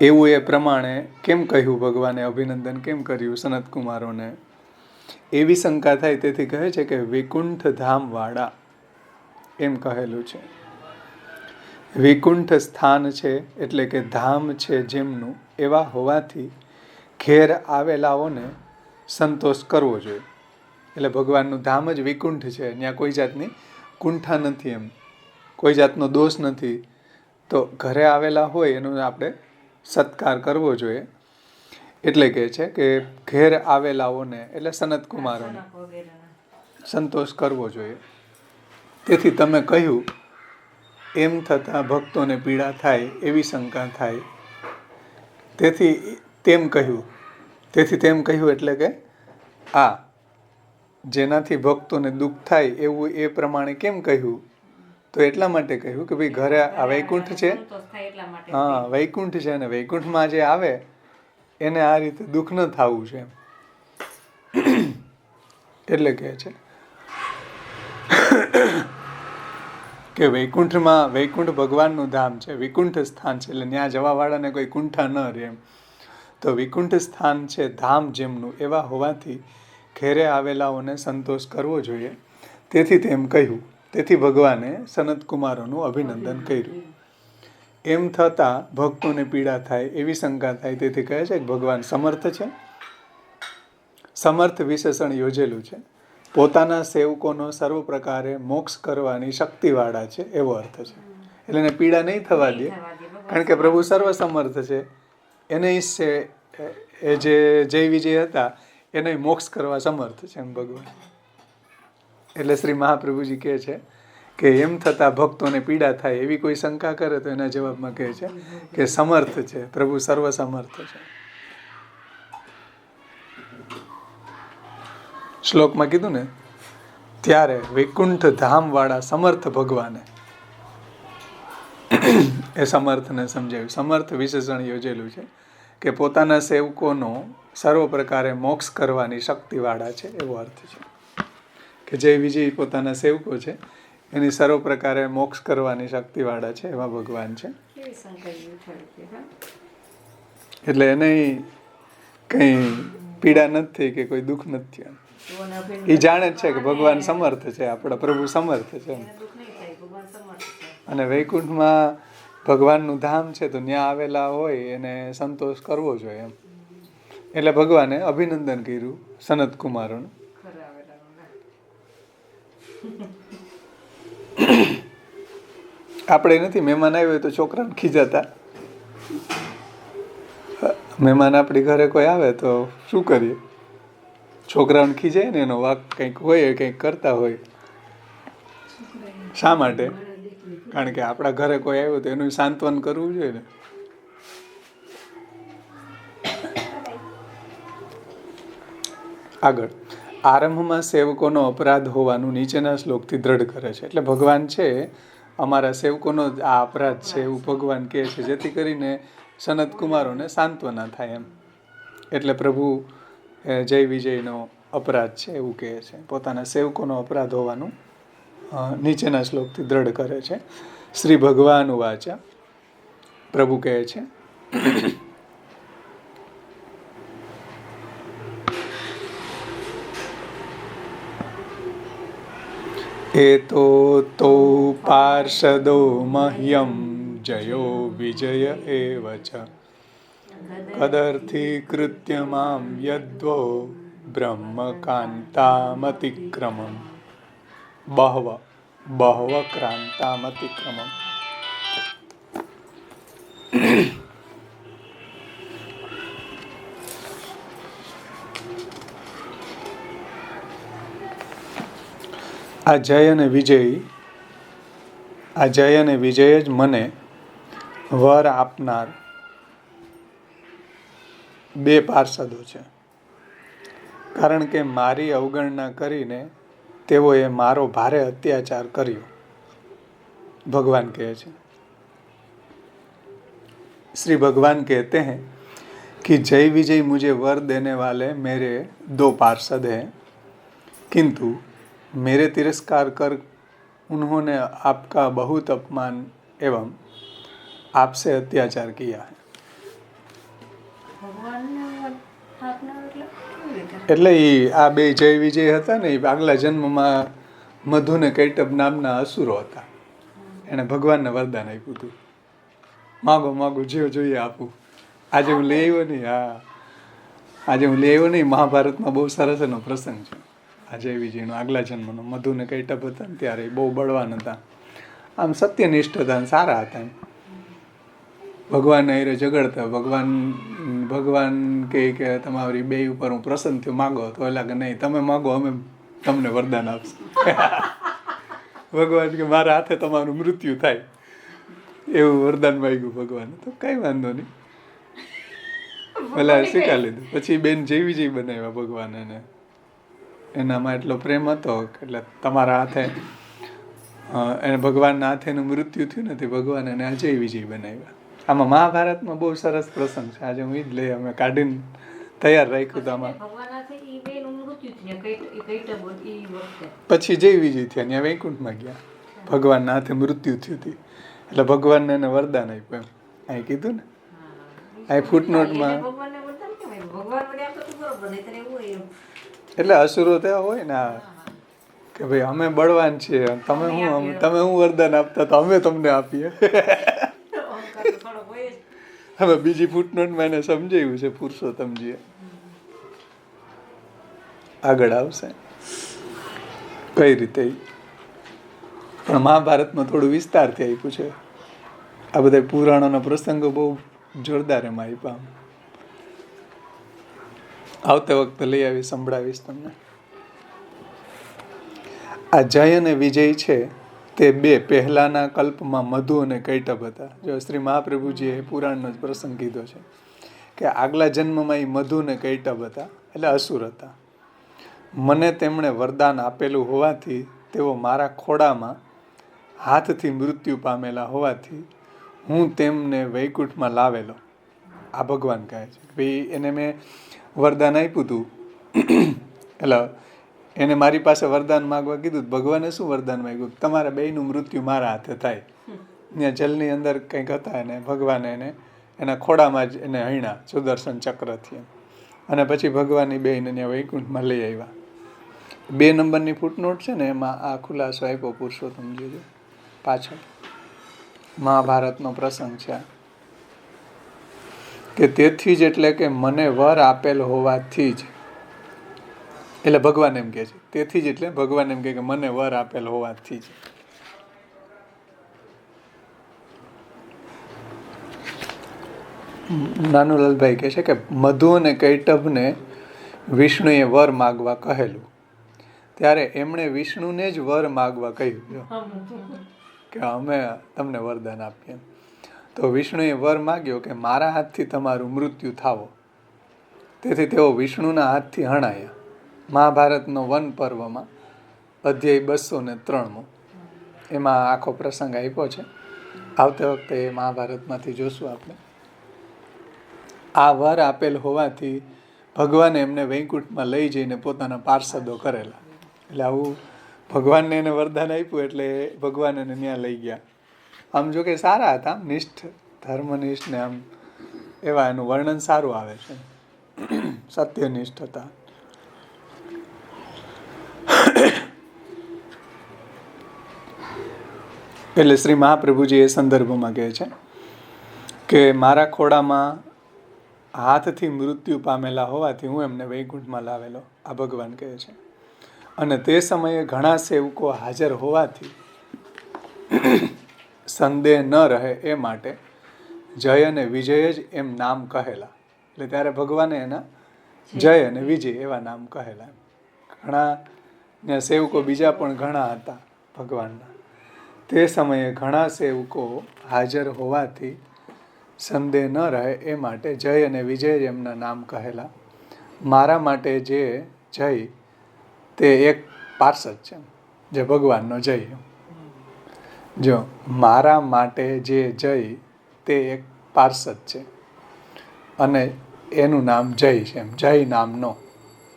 એવું એ પ્રમાણે કેમ કહ્યું ભગવાને, અભિનંદન કેમ કર્યું સનત કુમારોને, એવી શંકા થાય. તેથી કહે છે કે વૈકુંઠ ધામ વાળા એમ કહેલું છે. વૈકુંઠ સ્થાન છે એટલે કે ધામ છે જેમનું, એવા હોવાથી ઘેર આવેલાઓને સંતોષ કરવો જોઈએ. એટલે ભગવાનનું ધામ જ વૈકુંઠ છે, ત્યાં કોઈ જાતની કુંઠા નથી એમ, કોઈ જાતનો દોષ નથી. તો ઘરે આવેલા હોય એનો આપણે સત્કાર કરવો જોઈએ. એટલે કહે છે કે ઘેર આવેલાઓને એટલે સનત કુમારોને સંતોષ કરવો જોઈએ. તેથી તમે કહ્યું એમ થતાં ભક્તોને પીડા થાય એવી શંકા થાય, તેથી તેમ કહ્યું. તેથી તેમ કહ્યું એટલે કે આ જેનાથી ભક્તોને દુઃખ થાય એવું એ પ્રમાણે કેમ કહ્યું? તો એટલા માટે કહ્યું કે ભાઈ ઘરે આ વૈકુંઠ છે, હા વૈકુંઠ છે, અને વૈકુંઠમાં જે આવે એને આ રીતે દુઃખ ન થવું છે એટલે કહે છે કે વૈકુંઠમાં, વૈકુંઠ ભગવાનનું ધામ છે, વૈકુંઠ સ્થાન છે, એટલે ત્યાં જવાવાળાને કોઈ કુંઠા ન રહે એમ. તો વૈકુંઠ સ્થાન છે ધામ જેમનું, એવા હોવાથી ઘેરે આવેલાઓને સંતોષ કરવો જોઈએ. તેથી તેમ કહ્યું. તેથી ભગવાને સનત કુમારોનું અભિનંદન કર્યું. એમ થતાં ભક્તોને પીડા થાય એવી શંકા થાય. તેથી કહે છે કે ભગવાન સમર્થ છે. સમર્થ વિશેષણ યોજેલું છે. પોતાના સેવકોનો સર્વ પ્રકારે મોક્ષ કરવાની શક્તિવાળા છે એવો અર્થ છે. એટલે એને પીડા નહીં થવા દે, કારણ કે પ્રભુ સર્વ સમર્થ છે. એને એ જે જય વિજય હતા એને મોક્ષ કરવા સમર્થ છે એમ ભગવાન. એટલે શ્રી મહાપ્રભુજી કહે છે કે એમ થતાં ભક્તોને પીડા થાય એવી કોઈ શંકા કરે તો એના જવાબમાં કહે છે કે સમર્થ છે, પ્રભુ સર્વ સમર્થ છે. શ્લોકમાં કીધું ને ત્યારે વૈકુંઠ ધામ વાળા સમર્થ ભગવાને એ સમર્થને સમજાવ્યું. સમર્થ વિશેષણ યોજેલું છે કે પોતાના સેવકોનો સર્વ પ્રકારે મોક્ષ કરવાની શક્તિવાળા છે એવો અર્થ છે. કે જય વિજય પોતાના સેવકો છે એની સર્વ પ્રકારે મોક્ષ કરવાની શક્તિવાળા છે એવા ભગવાન છે. એટલે એને કંઈ પીડા નથી થઈ કે કોઈ દુઃખ નથી થયું. એ જાણે જ છે કે ભગવાન સમર્થ છે, આપણા પ્રભુ સમર્થ છે. અને વૈકુંઠમાં ભગવાનનું ધામ છે તો ત્યાં આવેલા હોય એને સંતોષ કરવો જોઈએ એમ. એટલે ભગવાને અભિનંદન કર્યું સનત કુમારોનું. આપણે નથી, મહેમાન આવ્યો હોય તો છોકરાને ખીજાતા. મહેમાન આપણી ઘરે કોઈ આવે તો શું કરીએ? છોકરાઓને ખીજાય ને, એનો વાક કંઈક હોય, કંઈક કરતા હોય. શા માટે? કારણ કે આપણા ઘરે કોઈ આવ્યું તો એનું સાંત્વન કરવું જોઈએ ને. આગળ, આરંભમાં સેવકોનો અપરાધ હોવાનું નીચેના શ્લોકથી દ્રઢ કરે છે. એટલે ભગવાન છે અમારા સેવકોનો આ અપરાધ છે એવું ભગવાન કહે છે, જેથી કરીને સનત કુમારોને સાંત્વના થાય એમ. એટલે પ્રભુ જય વિજયનો અપરાધ છે એવું કહે છે. પોતાના સેવકોનો અપરાધ હોવાનું નીચેના શ્લોકથી દ્રઢ કરે છે. શ્રી ભગવાન વાચા, પ્રભુ કહે છે, એતો તો પાર્ષદો મહ્યમ જયો વિજય એવ ચ કદર્થી કૃત્ય મામ યદ્વો બ્રહ્મકાંતામતિક્રમમ બહવ ક્રાંતામતિક્રમમ. આ જય અને વિજય જ મને વર આપનાર બે પાર્ષદો છે. કારણ કે મારી અવગણના કરીને તેઓએ મારો ભારે અત્યાચાર કર્યો. ભગવાન કહે છે, श्री भगवान कहते हैं कि जय विजय मुझे वर देने वाले मेरे दो पार्षद हैं, किंतु मेरे तिरस्कार कर उन्होंने आपका बहुत अपमान एवं आपसे अत्याचार किया है. એટલે આ બે જય વિજય હતા ને, એ આગલા જન્મમાં મધુ ને કૈટબ નામના અસુરો હતા. એને ભગવાનને વરદાન આપ્યું હતું, માગો જે જોઈએ આપું. આજે હું લઈ આવ્યો નહીં, આજે હું લઈ આવ્યો નહીં. મહાભારતમાં બહુ સરસ એનો પ્રસંગ છે આ જય વિજયનો, આગલા જન્મનો. મધુ ને કૈટબ હતા ને ત્યારે બહુ બળવાન હતા, આમ સત્યનિષ્ઠ હતા, સારા હતા. ભગવાન હારે ઝઘડતા, ભગવાન કહે કે તમારી બે ઉપર હું પ્રસન્ન થયો, માગો. તો એટલે કે નહીં, તમે માગો, અમે તમને વરદાન આપશું. ભગવાન કે મારા હાથે તમારું મૃત્યુ થાય એવું વરદાન માંગ્યું ભગવાન. તો કઈ વાંધો નહીં, ભલે સ્વીકાર લીધું. પછી બેન જય વિજય બનાવ્યા ભગવાન એને. એનામાં એટલો પ્રેમ હતો એટલે તમારા હાથે એને ભગવાનના હાથે એનું મૃત્યુ થયું નથી, ભગવાન એને અજય વિજય બનાવ્યા. આમાં મહાભારતમાં બહુ સરસ પ્રસંગ છે. આજે હું એ જ લઈ અમે કાઢીને તૈયાર રાખ્યું હતું આમાં. પછી જય વિજય થયા, ત્યાં વૈકુંઠમાં ગયા, ભગવાનના હાથે મૃત્યુ થયું હતું એટલે ભગવાનને એને વરદાન આપ્યું. એમ અહીં કીધું ને, અહીં ફૂટનોટમાં. એટલે અસુરો તેવા હોય ને કે ભાઈ અમે બળવાન છીએ, તમે હું વરદાન આપતા તો અમે તમને આપીએ. હવે બીજી ફૂટનોટમાં એને સમજાવ્યું છે પુરુષોત્તમજીએ, આગળ આવશે કઈ રીતે. પણ મહાભારતમાં થોડું વિસ્તારથી આપ્યું છે. આ બધા પુરાણોના પ્રસંગો બહુ જોરદાર એમાં આપ્યા. આવતા વખતે લઈ આવી સંભળાવીશ તમને. આ જય અને વિજય છે તે બે પહેલાના કલ્પમાં મધુ અને કૈટબ હતા. જો શ્રી મહાપ્રભુજીએ પુરાણનો જ પ્રસંગ કીધો છે કે આગલા જન્મમાં એ મધુ અને કૈટબ હતા, એટલે અસુર હતા. મને તેમણે વરદાન આપેલું હોવાથી તેઓ મારા ખોડામાં હાથથી મૃત્યુ પામેલા હોવાથી હું તેમને વૈકુંઠમાં લાવેલો. આ ભગવાન કહે છે ભાઈ એને મેં વરદાન આપ્યું હતું, એટલે એને મારી પાસે વરદાન માગવા કીધું. ભગવાને શું વરદાન માંગ્યું? તમારા બેયનું મૃત્યુ મારા હાથે થાય. ત્યાં જલની અંદર કંઈક હતા એને ભગવાને એને એના ખોડામાં જ એને હણ્યા સુદર્શન ચક્રથી. અને પછી ભગવાનની બેયને ત્યાં વૈકુંઠમાં લઈ આવ્યા. 2 નંબરની ફૂટનોટ છે ને, એમાં આ ખુલાસો આપ્યો પુરુષોત્તમજી પાછળ. મહાભારતનો પ્રસંગ છે કે તેથી જ, એટલે કે મને વર આપેલ હોવાથી જ, એટલે ભગવાન એમ કહે છે તેથી જ, એટલે ભગવાન એમ કહે કે મને વર આપેલ હોવાથી જ. નાનુલાલભાઈ કહે છે કે મધુ અને કૈટભને વિષ્ણુએ વર માગવા કહેલું, ત્યારે એમણે વિષ્ણુને જ વર માગવા કહ્યું કે અમે તમને વરદાન આપીએ. તો વિષ્ણુએ વર માગ્યો કે મારા હાથથી તમારું મૃત્યુ થાવો. તેથી તેઓ વિષ્ણુના હાથથી હણાયા. મહાભારતનો વન પર્વમાં અધ્યાય 203 એમાં આખો પ્રસંગ આપ્યો છે. આવતી વખતે એ મહાભારતમાંથી જોશું આપણે. આ વર આપેલ હોવાથી ભગવાને એમને વૈકુંઠમાં લઈ જઈને પોતાના પાર્ષદો કરેલા. એટલે આવું ભગવાનને એને વરદાન આપ્યું એટલે ભગવાન એને ત્યાં લઈ ગયા. આમ જો કે સારા હતા, નિષ્ઠ, ધર્મનિષ્ઠ ને આમ એવા, એનું વર્ણન સારું આવે છે, સત્યનિષ્ઠ હતા. એટલે શ્રી મહાપ્રભુજી એ સંદર્ભમાં કહે છે કે મારા ખોળામાં હાથથી મૃત્યુ પામેલા હોવાથી હું એમને વૈકુંઠમાં લાવેલો, આ ભગવાન કહે છે. અને તે સમયે ઘણા સેવકો હાજર હોવાથી સંદેહ ન રહે એ માટે જય અને વિજય જ એમ નામ કહેલા. એટલે ત્યારે ભગવાને એના જય અને વિજય એવા નામ કહેલા. ઘણા સેવકો બીજા પણ ઘણા હતા ભગવાનના. તે સમયે ઘણા સેવકો હાજર હોવાથી સંદેહ ન રહે એ માટે જય અને વિજય એમના નામ કહેલા. મારા માટે જે જય તે એક પાર્ષદ છે, જે ભગવાનનો જય. જો મારા માટે જે જય તે એક પાર્ષદ છે અને એનું નામ જય છે. એમ જય નામનો,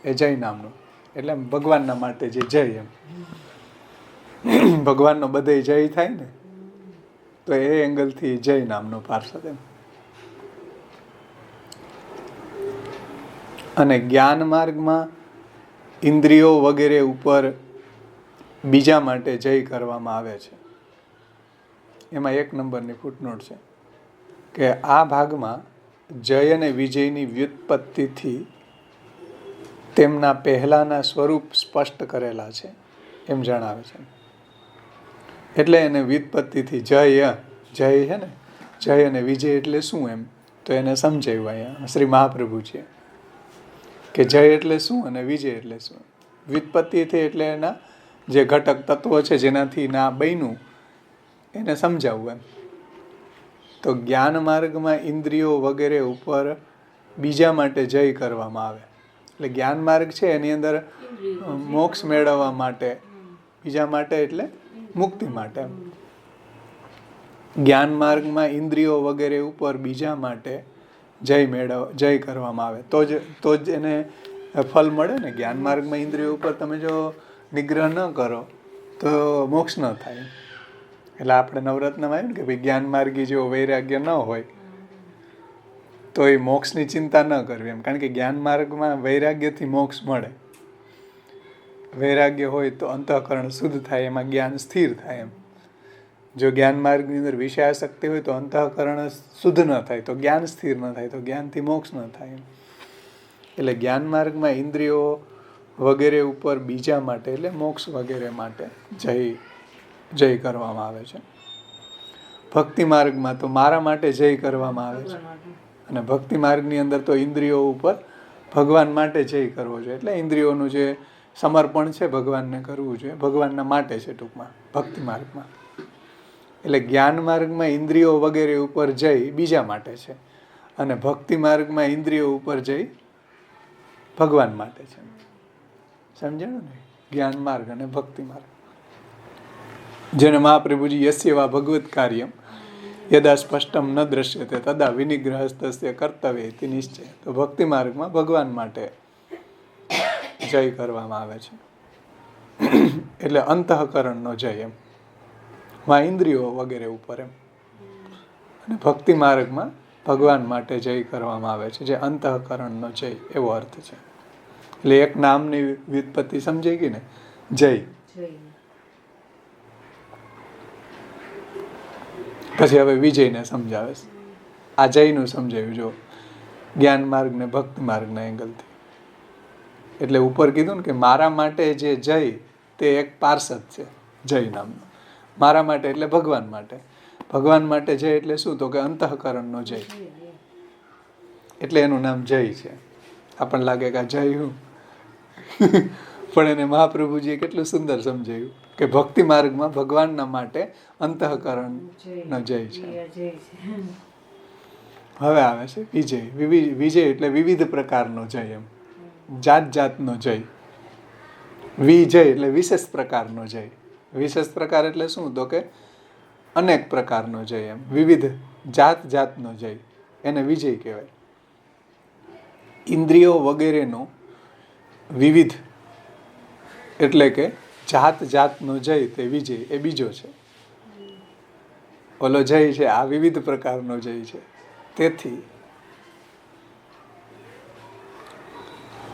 એ જય નામનો એટલે ભગવાનના માટે જે જય, એમ ભગવાનનો બધે જય થાય ને, તો એ એંગલથી જય નામનો પાર્ષદ એમ. અને જ્ઞાન માર્ગમાં ઇન્દ્રિયો વગેરે ઉપર બીજા માટે જય કરવામાં આવે છે. એમાં 1 નંબરની ફૂટનોટ છે કે આ ભાગમાં જય અને વિજયની વ્યુત્પત્તિથી તેમના પહેલાના સ્વરૂપ સ્પષ્ટ કરેલા છે એમ જણાવે છે. એટલે એને વ્યુત્પત્તિથી જય છે ને, જય અને વિજય એટલે શું એમ તો એને સમજાવ્યું અહીંયા શ્રી મહાપ્રભુજીએ કે જય એટલે શું અને વિજય એટલે શું. વ્યુત્પત્તિથી એટલે એના જે ઘટક તત્વો છે જેનાથી ના બન્યું એને સમજાવવું એમ. તો જ્ઞાન માર્ગમાં ઇન્દ્રિયો વગેરે ઉપર બીજા માટે જય કરવામાં આવે. એટલે જ્ઞાન માર્ગ છે એની અંદર મોક્ષ મેળવવા માટે, બીજા માટે એટલે મુક્તિ માટે. જ્ઞાન માર્ગમાં ઇન્દ્રિયો વગેરે ઉપર બીજા માટે જય કરવામાં આવે તો જ એને ફલ મળે ને. જ્ઞાન માર્ગમાં ઇન્દ્રિયો ઉપર તમે જો નિગ્રહ ન કરો તો મોક્ષ ન થાય. એટલે આપણે નવરત્નમાં આવ્યું ને કે ભાઈ જ્ઞાન માર્ગી જેવો વૈરાગ્ય ન હોય તો એ મોક્ષની ચિંતા ન કરવી એમ. કારણ કે જ્ઞાન માર્ગમાં વૈરાગ્યથી મોક્ષ મળે. વૈરાગ્ય હોય તો અંતઃકરણ શુદ્ધ થાય, એમાં જ્ઞાન સ્થિર થાય એમ. જો જ્ઞાન માર્ગની અંદર વિષયાસક્તિ હોય તો અંતઃકરણ શુદ્ધ ન થાય, તો જ્ઞાન સ્થિર ન થાય, તો જ્ઞાનથી મોક્ષ ન થાય. એટલે જ્ઞાન માર્ગમાં ઇન્દ્રિયો વગેરે ઉપર બીજા માટે એટલે મોક્ષ વગેરે માટે જય કરવામાં આવે છે. ભક્તિ માર્ગમાં તો મારા માટે જય કરવામાં આવે છે. અને ભક્તિ માર્ગની અંદર તો ઇન્દ્રિયો ઉપર ભગવાન માટે જય કરવો જોઈએ. એટલે ઇન્દ્રિયોનું જે સમર્પણ છે ભગવાનને કરવું જોઈએ, ભગવાનના માટે છે ટૂંકમાં ભક્તિ માર્ગમાં. એટલે જ્ઞાન માર્ગમાં ઇન્દ્રિયો વગેરે ઉપર જય બીજા માટે છે અને ભક્તિ માર્ગમાં ઇન્દ્રિયો ઉપર જય ભગવાન માટે છે. સમજાણું ને? જ્ઞાન માર્ગ અને ભક્તિ માર્ગ. જેને મહાપ્રભુજી યસ્યવા ભગવત કાર્યમ યદા સ્પષ્ટમ ન દ્રશ્યતે તદા વિનિગ્રહસ્તસ્ય કર્તવ્ય ઇતિ નિશ્ચય. તો ભક્તિ માર્ગમાં ભગવાન માટે જય કરવામાં આવે છે. એટલે અંતઃકરણનો જય એમ, માં ઇન્દ્રિયો વગેરે ઉપર એમ. અને ભક્તિ માર્ગમાં ભગવાન માટે જય કરવામાં આવે છે, જે અંતઃકરણનો જય એવો અર્થ છે. એટલે એક નામની વ્યુત્પત્તિ સમજાઈ ગઈ ને, જય. પછી હવે વિજયને સમજાવે છે. આ જયનું સમજાવ્યું જો જ્ઞાન માર્ગ ને ભક્તિ માર્ગના એંગલથી. એટલે ઉપર કીધું ને કે મારા માટે જે જય તે એક પાર્ષદ છે જય નામનો. મારા માટે એટલે ભગવાન માટે. ભગવાન માટે જય એટલે શું? તો કે અંતઃકરણનો જય. એટલે એનું નામ જય છે. આપણને લાગે કે આ જય હું પણ એને મહાપ્રભુજીએ કેટલું સુંદર સમજાયું કે ભક્તિ માર્ગમાં ભગવાનના માટે અંતઃકરણનો જય છે. હવે આવે છે વિજય. વિજય એટલે વિવિધ પ્રકારનો જય, એમ જાત જાતનો જય. વિજય એટલે વિશેષ પ્રકારનો જય. વિશેષ પ્રકાર એટલે શું? તો કે અનેક પ્રકારનો જય, એમ વિવિધ જાત જાતનો જય, એને વિજય કહેવાય. ઇન્દ્રિયો વગેરેનો વિવિધ એટલે કે જાત જાતનો જય તે વિજય એ બીજો છે. ઓલો જય છે આ વિવિધ પ્રકારનો જય છે.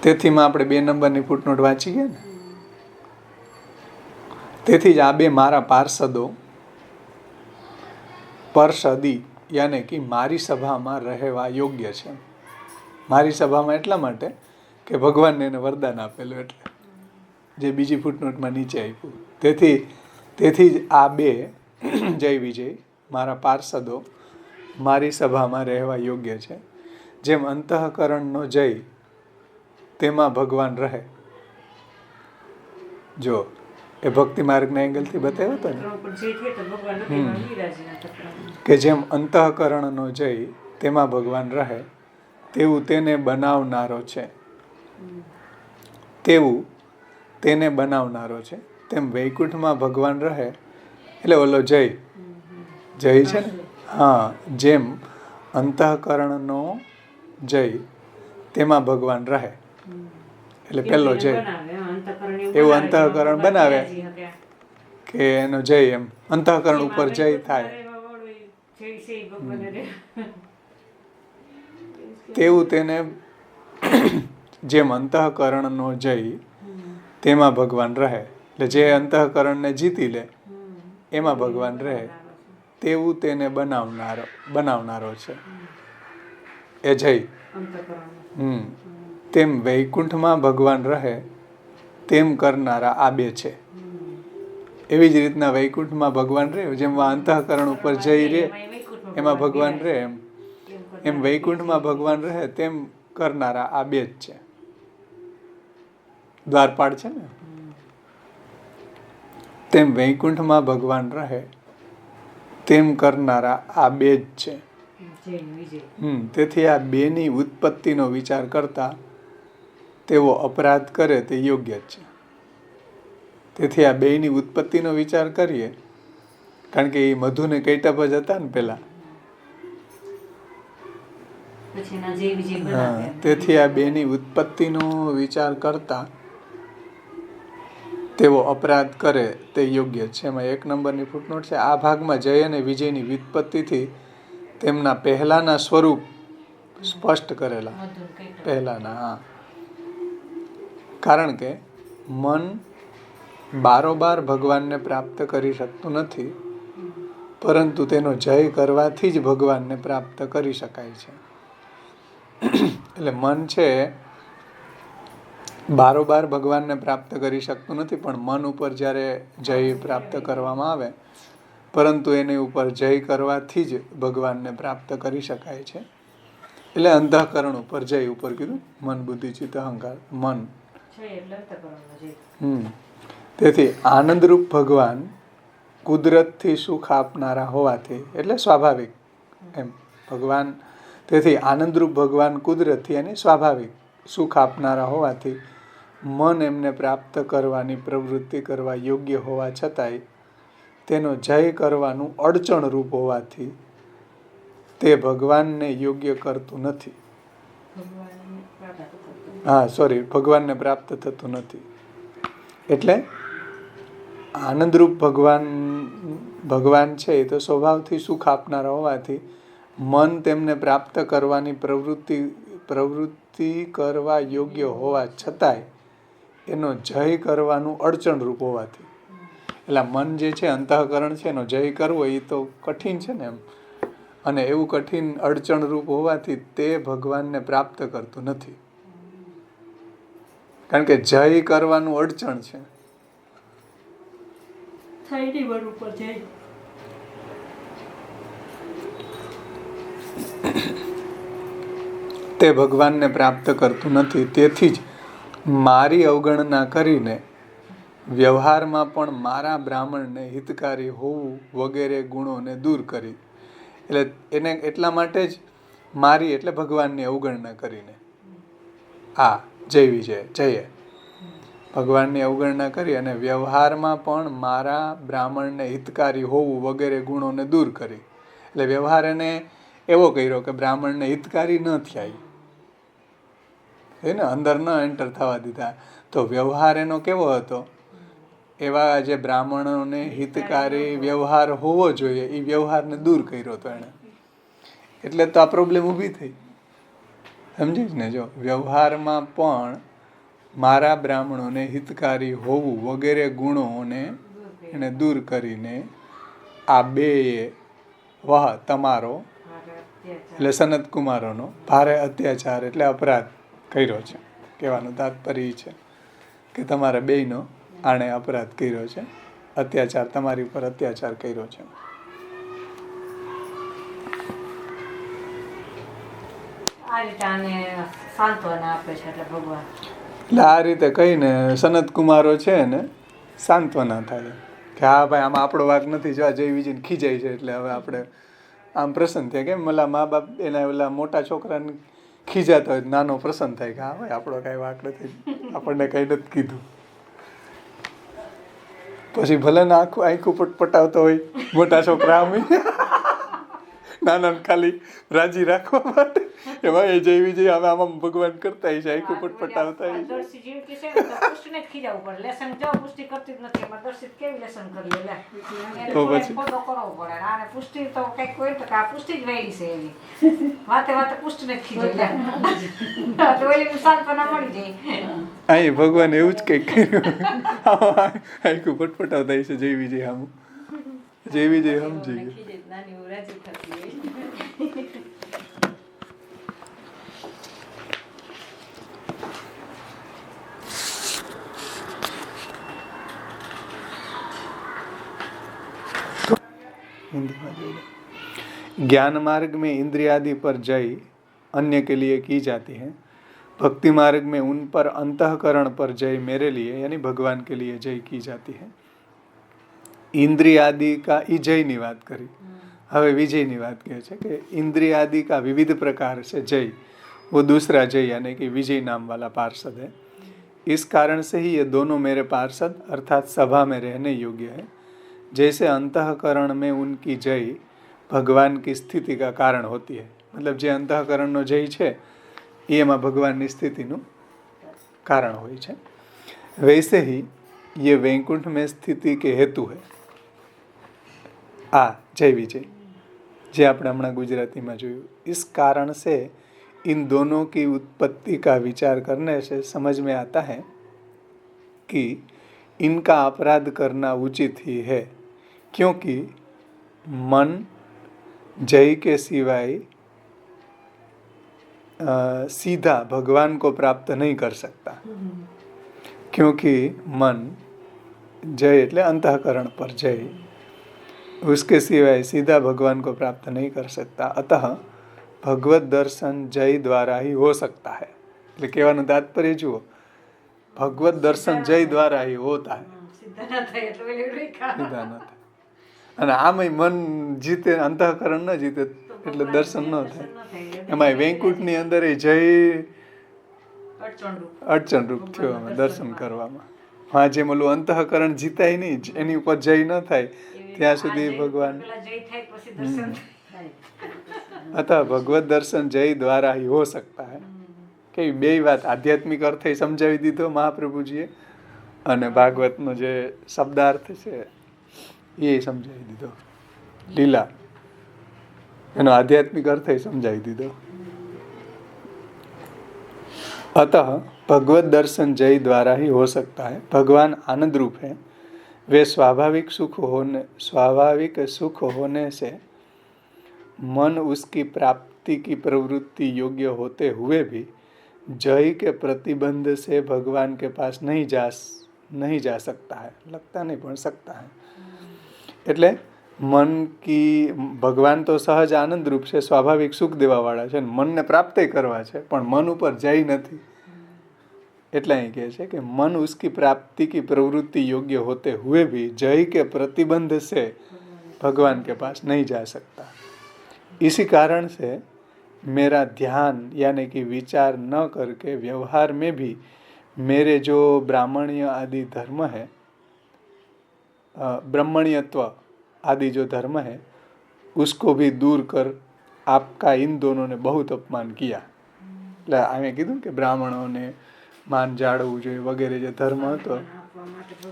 તેથીમાં આપણે 2 નંબરની ફૂટનોટ વાંચી ગયા ને. તેથી જ આ 2 મારા પાર્ષદો પરષદી યાને કે મારી સભામાં રહેવા યોગ્ય છે. મારી સભામાં એટલા માટે કે ભગવાનને એને વરદાન આપેલું, એટલે જે બીજી ફૂટનોટમાં નીચે આપ્યું. તેથી જ આ 2 જય વિજય મારા પાર્ષદો મારી સભામાં રહેવા યોગ્ય છે. જેમ અંતઃકરણનો જય તેમાં ભગવાન રહે. જો એ ભક્તિ માર્ગના એંગલથી બતાવ્યો હતો ને કે જેમ અંતઃકરણનો જય તેમાં ભગવાન રહે તેવું તેને બનાવનારો છે. તેમ વૈકુંઠમાં ભગવાન રહે એટલે ઓલો જય છે ને. હા, જેમ અંતઃકરણનો જય તેમાં ભગવાન રહે એટલે પેલો જય, એવું અંતઃકરણ બનાવે કે એનો જય એમ અંતઃકરણ ઉપર જય થાય. તેવું તેને જેમ અંતઃકરણનો જય તેમાં ભગવાન રહે એટલે જે અંતઃકરણને જીતી લે એમાં ભગવાન રહે તેવું તેને બનાવનારો છે એ જય. તેમ વૈકુંઠમાં ભગવાન રહે તેમ કરનારા આ 2 છે. એવી જ રીતના વૈકુંઠમાં ભગવાન રહે જેમ અંતઃકરણ ઉપર જય રહે એમાં ભગવાન રહે એમ વૈકુંઠમાં ભગવાન રહે તેમ કરનારા આ 2 જ છે. દ્વારપાળ છે ને. તેમ વૈકુંઠમાં ભગવાન રહે તેમ કરનારા આ 2 જ છે. તેથી આ 2ની ઉત્પત્તિનો વિચાર કરતા તેઓ અપરાધ કરે તે યોગ્ય જ છે. તેથી આ 2ની ઉત્પત્તિનો વિચાર કરીએ, કારણ કે એ મધુ ને કૈટભ જ હતા ને પેલા. તેથી આ 2ની ઉત્પત્તિનો વિચાર કરતા તેઓ અપરાધ કરે તે યોગ્ય છે. એમાં 1 નંબરની ફૂટનોટ છે. આ ભાગમાં જય અને વિજયની વ્યુત્પત્તિથી તેમના પહેલાના સ્વરૂપ સ્પષ્ટ કરેલા. પહેલાના, હા. કારણ કે મન બારોબાર ભગવાનને પ્રાપ્ત કરી શકતું નથી, પરંતુ તેનો જય કરવાથી જ ભગવાનને પ્રાપ્ત કરી શકાય છે. એટલે મન છે બારોબાર ભગવાનને પ્રાપ્ત કરી શકતું નથી, પણ મન ઉપર જ્યારે જય પ્રાપ્ત કરવામાં આવે, પરંતુ એની ઉપર જય કરવાથી જ ભગવાનને પ્રાપ્ત કરી શકાય છે. એટલે અંતઃકરણ ઉપર જય ઉપર કીધું, મન બુદ્ધિ ચિત્ત અહંકાર મન. તેથી આનંદરૂપ ભગવાન કુદરતથી સુખ આપનારા હોવાથી, એટલે સ્વાભાવિક એમ ભગવાન. તેથી આનંદરૂપ ભગવાન કુદરતી અને સ્વાભાવિક સુખ આપનારા હોવાથી મન એમને પ્રાપ્ત કરવાની પ્રવૃત્તિ કરવા યોગ્ય હોવા છતાંય તેનો જય કરવાનું અડચણરૂપ હોવાથી તે ભગવાનને યોગ્ય કરતું નથી. ભગવાનને પ્રાપ્ત થતું નથી. એટલે આનંદરૂપ ભગવાન છે એ તો સ્વભાવથી સુખ આપનારા હોવાથી મન તેમને પ્રાપ્ત કરવાની પ્રવૃત્તિ કરવા યોગ્ય હોવા છતાંય એનો જય કરવાનું અડચણરૂપ હોવાથી. એટલે મન જે છે અંતઃકરણ છે એનો જય કરવો એ તો કઠિન છે ને એમ, અને એવું કઠિન અડચણરૂપ હોવાથી તે ભગવાનને પ્રાપ્ત કરતું નથી. કારણ કે જય કરવાનું અડચણ છે. તે ભગવાનને પ્રાપ્ત કરતું નથી. તેથી જ મારી અવગણના કરીને વ્યવહારમાં પણ મારા બ્રાહ્મણને હિતકારી હોવું વગેરે ગુણોને દૂર કરી. એટલે એને એટલા માટે જ મારી એટલે ભગવાનની અવગણના કરીને જય વિજય જય ભગવાનની અવગણના કરી અને વ્યવહારમાં પણ મારા બ્રાહ્મણને હિતકારી હોવું વગેરે ગુણોને દૂર કરી. એટલે વ્યવહાર એને એવો કર્યો કે બ્રાહ્મણને હિતકારી ન થયા, એને અંદર ન એન્ટર થવા દીધા. તો વ્યવહાર એનો કેવો હતો? એવા જે બ્રાહ્મણોને હિતકારી વ્યવહાર હોવો જોઈએ એ વ્યવહારને દૂર કર્યો હતો એણે. એટલે તો આ પ્રોબ્લેમ ઊભી થઈ. સમજી જ ને? જો વ્યવહારમાં પણ મારા બ્રાહ્મણોને હિતકારી હોવું વગેરે ગુણોને એને દૂર કરીને આ બે તમારો એટલે સનત કુમારોનો ભારે અત્યાચાર એટલે અપરાધ કર્યો છે. કહેવાનું તાત્પર્ય છે કે તમારા બેયનો આણે અપરાધ કર્યો છે, અત્યાચાર તમારી ઉપર અત્યાચાર કર્યો છે. એટલે આ રીતે કહીને સનત કુમારો છે ને સાંત્વના થાય કે હા ભાઈ આમાં આપણો વાંક નથી. જો જય વિજયને ખીજાય છે એટલે હવે આપણે આમ પ્રસન્ન થાય. કેમ ઓલા મા બાપ એના ઓલા મોટા છોકરાને ખીજાતા હોય નાનો પ્રસન્ન થાય કે હા ભાઈ આપણો કાંઈ વાંક નથી, આપણને કંઈ નથી કીધું. પછી ભલે ને આખું પટપટાવતો હોય મોટા છોકરા આમ નાના ખાલી રાજી રાખવા માટે એમાં એ જય વિજય હવે આમાં ભગવાન કરતા છે, આખું પટપટાવતા અહીં ભગવાન એવું જ કઈક કર્યું, આખું પટપટાવતા છે જય વિજય આમ જય વિજય સમજી ગયો. ज्ञान मार्ग में इंद्रियादि पर जय अन्य के लिए की जाती है. भक्ति मार्ग में उन पर अंतःकरण पर जय मेरे लिए यानी भगवान के लिए जय की जाती है. इंद्रियादि का ई जय ની વાત કરી. હવે વિજય ની વાત કહે છે કે इंद्रियादि का विविध प्रकार से जय वो दूसरा जय यानी कि विजय नाम वाला पार्षद है. इस कारण से ही ये दोनों मेरे पार्षद अर्थात सभा में रहने योग्य है. जैसे अंतःकरण में उनकी जय भगवान की स्थिति का कारण होती है. मतलब જે અંતઃકરણનો જય છે એ એમાં ભગવાનની સ્થિતિનું કારણ હોય છે. वैसे ही ये वैकुंठ में स्थिति के हेतु है. जय विजय જે આપણે હમણાં ગુજરાતીમાં જોયું. इस कारण से इन दोनों की उत्पत्ति का विचार करने से समझ में आता है कि इनका अपराध करना उचित ही है, क्योंकि मन जय के सिवाय सीधा भगवान को प्राप्त नहीं कर सकता. क्योंकि मन जय એટલે अंतःकरण पर जय उसके सिवाय सीधा भगवान को प्राप्त नहीं कर सकता. अतः भगवत दर्शन जय द्वारा ही हो सकता है. એટલે કહેવાનું તાત્પર્ય જુઓ, ભગવત દર્શન જય દ્વારા ही होता है. સીધા ન થાય. અને આમાંય મન જીતે અંતઃકરણ ન જીતે એટલે દર્શન ન થાય. એમાં વૈકુંઠની અંદર એ જય અડચણરૂપ થયો અમે દર્શન કરવામાં. હા જેમ ઓલું અંતઃકરણ જીતાય નહીં, એની ઉપર જય ન થાય ત્યાં સુધી ભગવાન. अतः भगवत दर्शन जय द्वारा ही हो सकता है. કે બે વાત આધ્યાત્મિક અર્થ સમજાવી દીધો મહાપ્રભુજીએ અને ભાગવતનો જે શબ્દાર્થ છે એ સમજાવી દીધો. લીલા એનો આધ્યાત્મિક અર્થ સમજાવી દીધો. अतः भगवत दर्शन जय द्वारा ही हो सकता है. भगवान आनंद रूप है. वे स्वाभाविक सुख होने से मन उसकी प्राप्ति की प्रवृत्ति योग्य होते हुए भी जय के प्रतिबंध से भगवान के पास नहीं जा सकता है. लगता नहीं પણ सकता है. એટલે મન કી ભગવાન તો સહજ આનંદ રૂપ છે, સ્વાભાવિક સુખ દેવાવાળા છે, મનને પ્રાપ્ત કરવા છે, પણ મન ઉપર જય નથી. એટલે અહીં કહે છે કે મન ઉસકી प्राप्ति की प्रवृत्ति योग्य होते हुए भी जय के प्रतिबंध से भगवान के पास नहीं जा सकता. इसी कारण से मेरा ध्यान यानी कि विचार न करके व्यवहार में भी मेरे जो ब्राह्मण्य आदि धर्म है, ब्रह्मण्यत्व आदि जो धर्म है, उसको भी दूर कर आपका इन दोनों ने बहुत अपमान किया. એટલે અમે કીધું કે બ્રાહ્મણોને માન જાળવવું જોઈએ વગેરે જે ધર્મ હતો,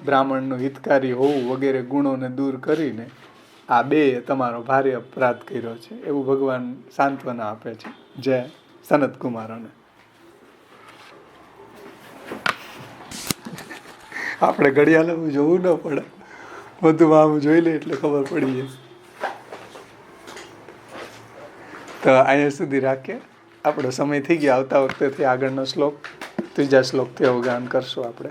બ્રાહ્મણનું હિતકારી હોવું વગેરે ગુણોને દૂર કરીને આ બે તમારો ભારે અપરાધ કર્યો છે, એવું ભગવાન સાંત્વના આપે છે જય સનત કુમારોને. આપણે ઘડિયાળ જોવું ન પડે, બધું આમ જોઈ લે એટલે ખબર પડી જાય. તો અહીંયા સુધી રાખીએ, આપણો સમય થઈ ગયો. આવતા વખતેથી આગળનો શ્લોક, ત્રીજા શ્લોકથી અવગાહન કરશું આપણે.